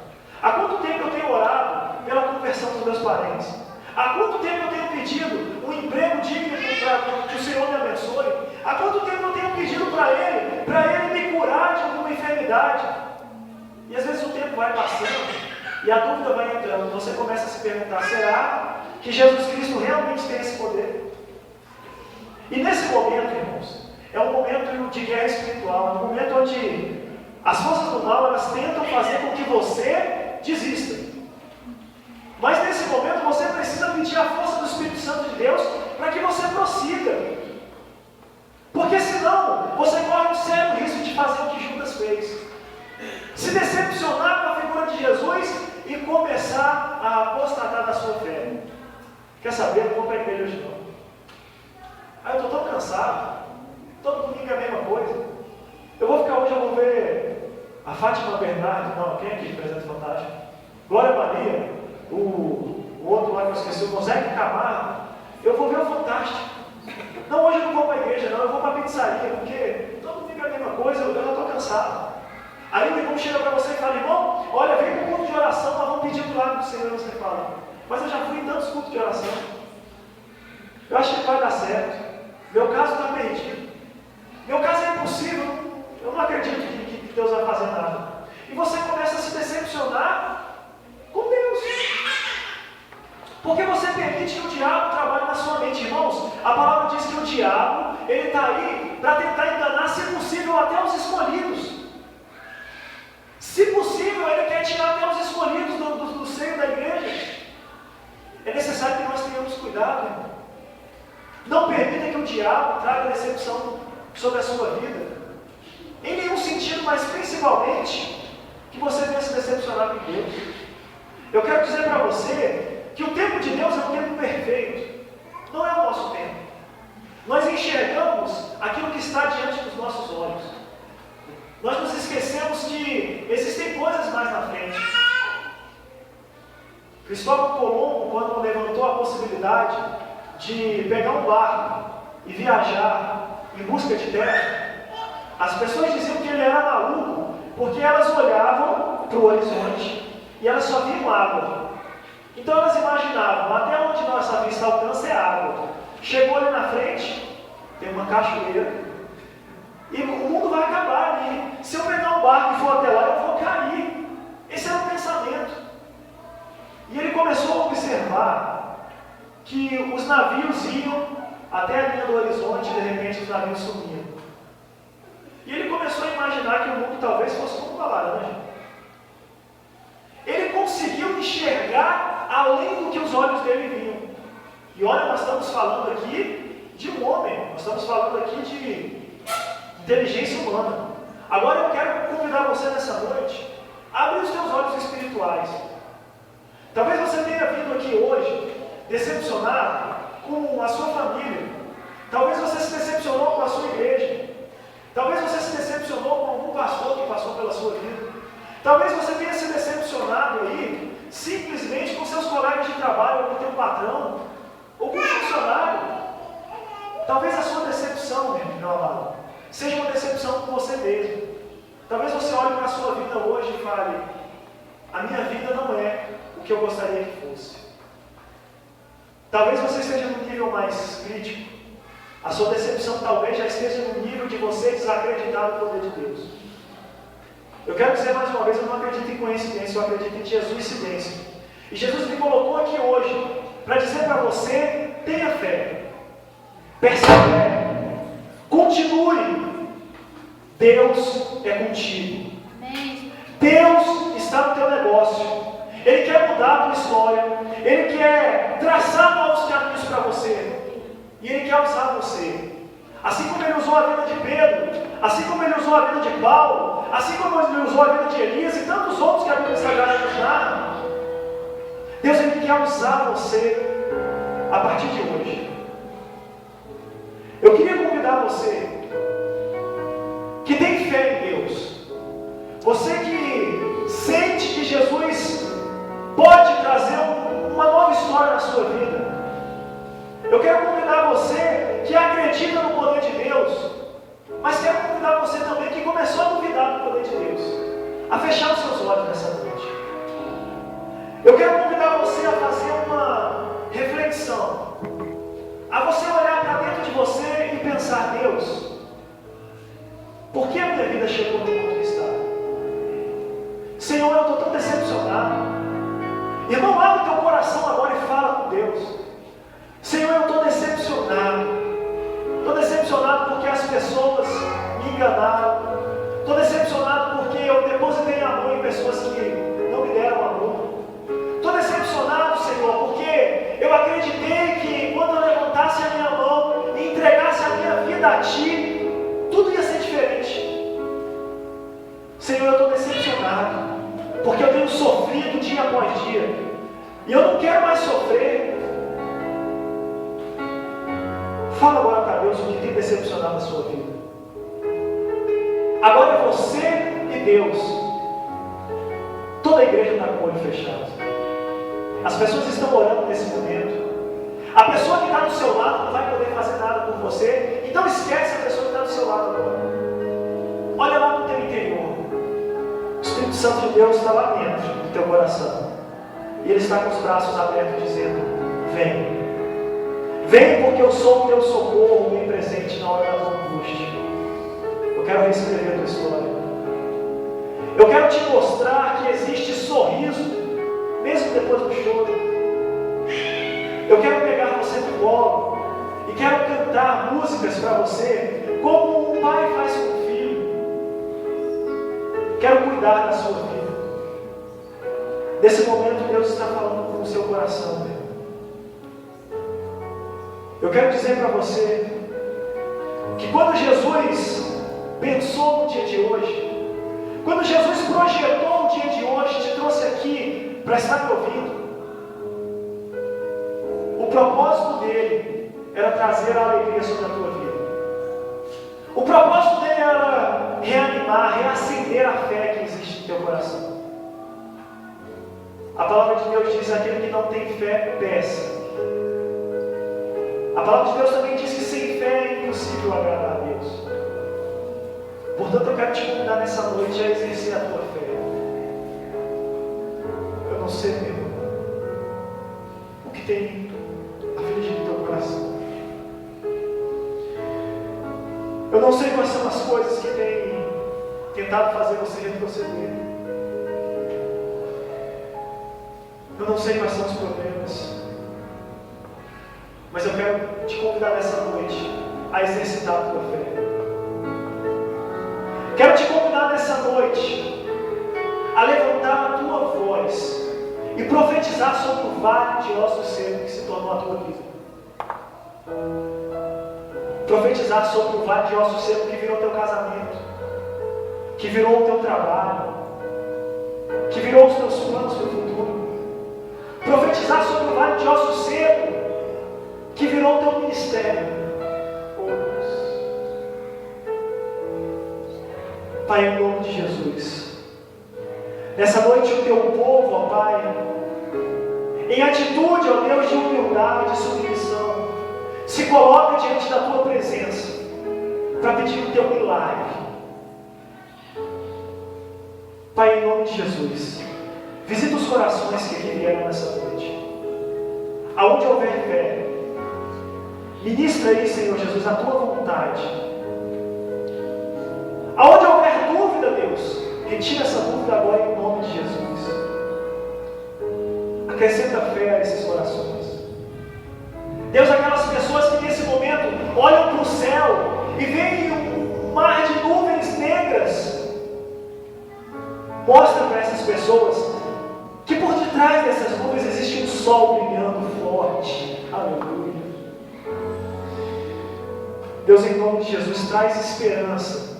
S2: Há quanto tempo eu tenho orado pela conversão dos meus parentes? Há quanto tempo eu tenho pedido um emprego digno para que o Senhor me abençoe? Há quanto tempo eu tenho pedido para Ele me curar de alguma enfermidade? E às vezes o tempo vai passando e a dúvida vai entrando. Você começa a se perguntar: será que Jesus Cristo realmente tem esse poder? E nesse momento, irmãos, é um momento de guerra espiritual, é um momento onde as forças do mal, elas tentam fazer com que você desista. Mas nesse momento você precisa pedir a força do Espírito Santo de Deus para que você prossiga. Porque senão você corre um sério risco de fazer o que Judas fez. Se decepcionar com a figura de Jesus e começar a apostatar da sua fé. Quer saber? Não vou para a igreja hoje não. Eu estou tão cansado. Todo domingo é a mesma coisa. Eu vou ficar hoje, eu vou ver a Fátima Bernardo, não, quem é aqui de Presente Fantástico? Glória Maria, o outro lá que eu esqueci, o Moseque Camargo. Eu vou ver o Fantástico. Não, hoje eu não vou para a igreja não, eu vou para a pizzaria, porque todo domingo é a mesma coisa, eu já estou cansado. Aí o irmão chega para você e fala: irmão, olha, vem para o culto de oração, nós vamos pedir do lado do Senhor. Você fala: mas eu já fui em tantos cultos de oração, eu acho que vai dar certo, meu caso está perdido. Meu caso é impossível, eu não acredito que Deus vai fazer nada. E você começa a se decepcionar com Deus. Porque você permite que o diabo trabalhe na sua mente. Irmãos, a palavra diz que o diabo, ele está aí para tentar enganar, se possível, até os escolhidos. Se possível, ele quer tirar até os escolhidos do seio da igreja. É necessário que nós tenhamos cuidado, irmão. Não permita que o diabo traga decepção sobre a sua vida. Em nenhum sentido, mas principalmente que você venha se decepcionar com Deus. Eu quero dizer para você que o tempo de Deus é um tempo perfeito. Não é o nosso tempo. Nós enxergamos aquilo que está diante dos nossos olhos. Nós nos esquecemos que existem coisas mais na frente. Cristóvão Colombo, quando levantou a possibilidade de pegar um barco e viajar em busca de terra, as pessoas diziam que ele era maluco, porque elas olhavam para o horizonte e elas só viam água. Então elas imaginavam, até onde nossa vista alcança é água. Chegou ali na frente, tem uma cachoeira, e o mundo vai acabar ali. Se eu pegar um barco e for até lá, eu vou cair. Esse era o pensamento. E ele começou a observar que os navios iam até a linha do horizonte e de repente os navios sumiam. E ele começou a imaginar que o mundo talvez fosse como uma laranja. Ele conseguiu enxergar além do que os olhos dele viam. E olha, nós estamos falando aqui de um homem, nós estamos falando aqui de inteligência humana. Agora eu quero convidar você nessa noite a abrir os teus olhos espirituais. Talvez você tenha vindo aqui hoje decepcionado com a sua família. Talvez você se decepcionou com a sua igreja. Talvez você se decepcionou com algum pastor que passou pela sua vida. Talvez você tenha se decepcionado aí simplesmente com seus colegas de trabalho, ou com o teu patrão, ou com o funcionário. Talvez a sua decepção, meu amado, seja uma decepção com você mesmo. Talvez você olhe para a sua vida hoje e fale: a minha vida não é o que eu gostaria que fosse. Talvez você esteja no nível mais crítico. A sua decepção talvez já esteja no nível de você desacreditar no poder de Deus. Eu quero dizer mais uma vez, eu não acredito em coincidência, eu acredito em Jesuicidência. E Jesus me colocou aqui hoje para dizer para você: tenha fé, persevere, continue. Deus é contigo. Deus está no teu negócio. Ele quer mudar a tua história. Ele quer traçar novos caminhos para você. E Ele quer usar você. Assim como Ele usou a vida de Pedro, assim como Ele usou a vida de Paulo, assim como Ele usou a vida de Elias e tantos outros que a Bíblia Sagrada nos narra, Deus Ele quer usar você a partir de hoje. Eu queria convidar você que tem fé em Deus, você que sente que Jesus pode trazer uma nova história na sua vida. Eu quero convidar você que acredita no poder de Deus, mas quero convidar você também que começou a duvidar do poder de Deus, a fechar os seus olhos nessa noite. Eu quero convidar você a fazer uma reflexão, a você olhar para dentro de você e pensar: Deus, por que a minha vida chegou no ponto que está? Senhor, eu estou tão decepcionado. Irmão, abre teu coração agora e fala com Deus. Senhor, eu estou decepcionado. Estou decepcionado porque as pessoas me enganaram. Estou decepcionado porque eu depositei amor em pessoas que não me deram amor. Estou decepcionado, Senhor, porque eu acreditei que quando eu levantasse a minha mão e entregasse a minha vida a Ti, tudo ia ser diferente. Senhor, eu estou decepcionado porque eu tenho sofrido dia após dia e eu não quero mais sofrer. Fala agora para Deus o que tem decepcionado a sua vida. Agora é você e Deus. Toda a igreja está com o olho fechado. As pessoas estão orando nesse momento. A pessoa que está do seu lado não vai poder fazer nada por você. Então esquece a pessoa que está do seu lado agora. Olha lá no teu interior. O Espírito Santo de Deus está lá dentro do teu coração. E Ele está com os braços abertos dizendo: vem. Vem, porque eu sou o teu socorro bem presente na hora da tua angústia. quero reescrever a tua história. Eu quero te mostrar que existe sorriso, mesmo depois do choro. Eu quero pegar você no colo e quero cantar músicas para você, como um pai faz com o filho. Quero cuidar da sua vida. Nesse momento, Deus está falando com o seu coração, meu. Eu quero dizer para você que quando Jesus pensou no dia de hoje, quando Jesus projetou o dia de hoje, te trouxe aqui para estar me ouvindo, o propósito dele era trazer a alegria sobre a tua vida. O propósito dele era reanimar, reacender a fé que existe no teu coração. A palavra de Deus diz: aquele que não tem fé, peça. A palavra de Deus também diz que sem fé é impossível agradar a Deus. Portanto, eu quero te convidar nessa noite a exercer a tua fé. Eu não sei, meu irmão, o que tem afligido o teu coração. Eu não sei quais são as coisas que têm tentado fazer você retroceder. Eu não sei quais são os problemas. Mas eu quero te convidar nessa noite a exercitar a tua fé. Quero te convidar nessa noite a levantar a tua voz e profetizar sobre o vale de ossos secos que se tornou a tua vida. Profetizar sobre o vale de ossos secos que virou teu casamento, que virou o teu trabalho, que virou os teus planos para o futuro. Profetizar sobre o vale de ossos secos que virou o teu ministério. Pai, em nome de Jesus, nessa noite o teu povo, ó Pai, em atitude, ó Deus, de humildade, de submissão, se coloca diante da tua presença para pedir o teu milagre. Pai, em nome de Jesus, visita os corações que aqui vieram nessa noite. Aonde houver fé, ministra aí, Senhor Jesus, a tua vontade. Aonde houver dúvida, Deus, retira essa dúvida agora em nome de Jesus. Acrescenta fé a esses corações. Deus, aquelas pessoas que nesse momento olham para o céu e veem um mar de nuvens negras, mostra para essas pessoas que por detrás dessas nuvens existe um sol brilhando forte. Aleluia. Deus, em nome de Jesus, traz esperança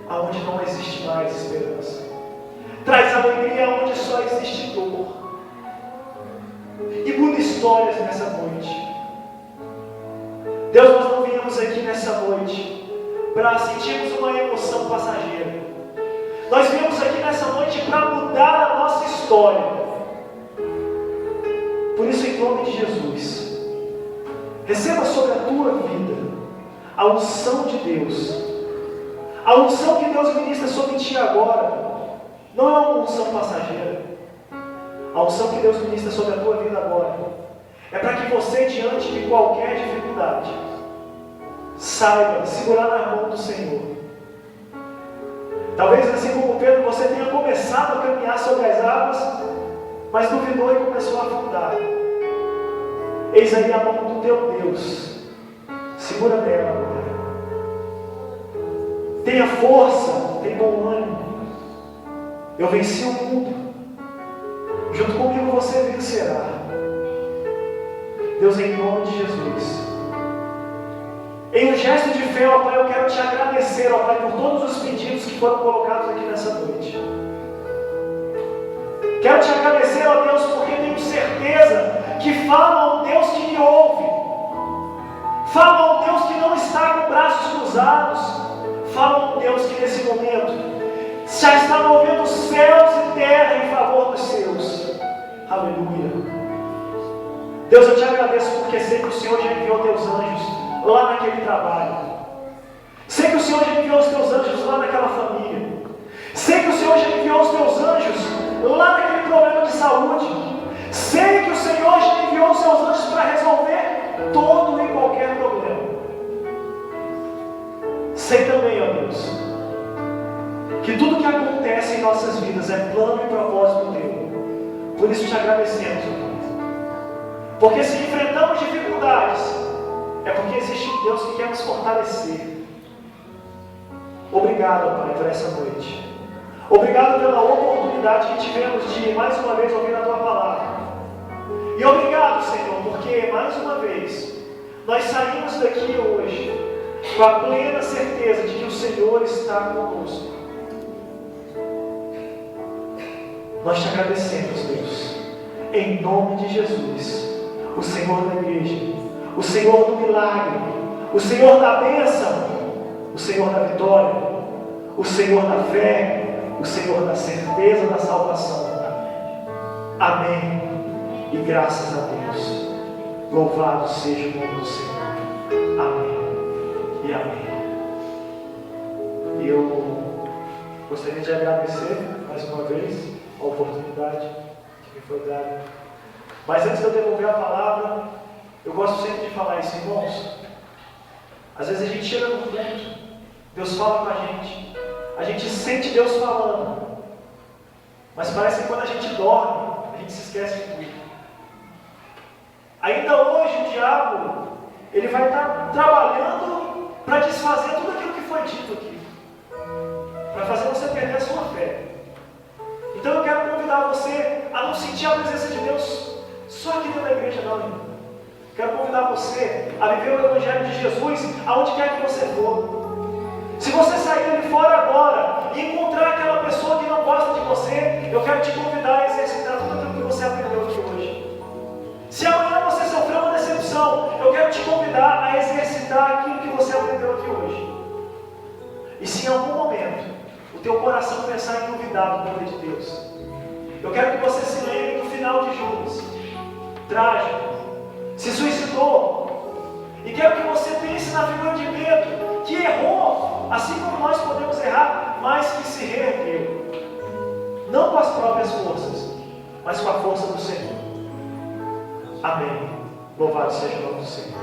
S2: aonde não existe mais esperança. Traz alegria aonde só existe dor. E muda histórias nessa noite. Deus, nós não viemos aqui nessa noite para sentirmos uma emoção passageira. Nós viemos aqui nessa noite para mudar a nossa história. Por isso, em nome de Jesus, receba sobre a tua vida a unção de Deus. A unção que Deus ministra sobre ti agora não é uma unção passageira. A unção que Deus ministra sobre a tua vida agora é para que você, diante de qualquer dificuldade, saiba segurar na mão do Senhor. Talvez, assim como Pedro, você tenha começado a caminhar sobre as águas, mas duvidou e começou a afundar. Eis aí a mão do teu Deus. Segura nela agora. Tenha força, tenha bom ânimo. Eu venci o mundo. Junto comigo você vencerá. Deus, em nome de Jesus. Em um gesto de fé, ó Pai, eu quero te agradecer, ó Pai, por todos os pedidos que foram colocados aqui nessa noite. Quero te agradecer, ó Deus, porque tenho certeza que fala a um Deus que me ouve. Fala a um Deus que não está com braços cruzados. Fala a um Deus que nesse momento já está movendo céus e terra em favor dos seus. Aleluia. Deus, eu te agradeço porque sei que o Senhor já enviou teus anjos lá naquele trabalho. Sei que o Senhor já enviou os teus anjos lá naquela família. Sei que o Senhor já enviou os teus anjos lá naquele problema de saúde. Sei que o Senhor já enviou os seus anjos para resolver todo e qualquer problema. Sei também, ó Deus, que tudo que acontece em nossas vidas é plano e propósito teu. Por isso te agradecemos, ó Pai. Porque se enfrentamos dificuldades, é porque existe um Deus que quer nos fortalecer. Obrigado, ó Pai, por essa noite. Obrigado pela oportunidade que tivemos de mais uma vez ouvir a Tua palavra. E obrigado, Senhor, porque mais uma vez nós saímos daqui hoje com a plena certeza de que o Senhor está conosco. Nós te agradecemos, Deus, em nome de Jesus, o Senhor da igreja, o Senhor do milagre, o Senhor da bênção, o Senhor da vitória, o Senhor da fé, o Senhor da certeza da salvação. Amém. E graças a Deus. Louvado seja o nome do Senhor. Amém. E amém. E eu gostaria de agradecer mais uma vez a oportunidade que me foi dada. Mas antes de eu devolver a palavra, eu gosto sempre de falar isso, irmãos. Às vezes a gente chega no culto, Deus fala com a gente sente Deus falando, mas parece que quando a gente dorme, a gente se esquece de tudo. Ainda hoje o diabo, ele vai estar trabalhando para desfazer tudo aquilo que foi dito aqui, para fazer você perder a sua fé. Então eu quero convidar você a não sentir a presença de Deus só aqui dentro da igreja, não, irmão. Quero convidar você a viver o Evangelho de Jesus aonde quer que você for. Se você sair ali fora agora e encontrar aquela pessoa que não gosta de você, eu quero te convidar a exercitar tudo aquilo que você aprendeu aqui hoje. Se amanhã você sofreu uma decepção, eu quero te convidar a exercitar aquilo que você aprendeu aqui hoje. E se em algum momento o teu coração começar em duvidar do poder de Deus, eu quero que você se lembre do final de Judas, trágico, se suicidou, e quero que você pense na figura de Pedro, que errou, assim como nós podemos errar, mas que se reergueu, não com as próprias forças, mas com a força do Senhor. Amém. Louvado seja o nome do Senhor.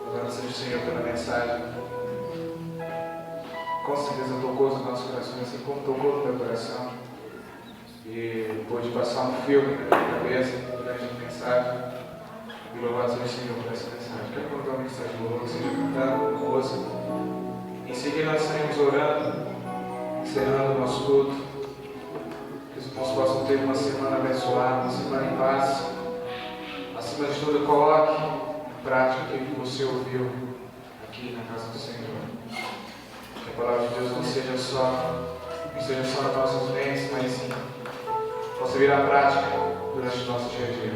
S1: Louvado seja o Senhor pela mensagem. Com certeza tocou os nossos corações, assim como tocou no meu coração. E pôde passar um filme na minha cabeça durante a mensagem. E louvado seja o Senhor por essa mensagem. Quero colocar uma mensagem de louvor, seja cantando com moça. Em seguida nós estaremos orando, encerrando o nosso culto. Que os irmãos possam ter uma semana abençoada, uma semana em paz. Acima de tudo, coloque em prática aquilo que você ouviu aqui na casa do Senhor. Que a palavra de Deus não seja só nas nossas mentes, mas sim possa vir à prática durante o nosso dia a dia.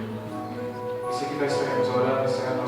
S1: Em seguida nós estaremos orando, encerrando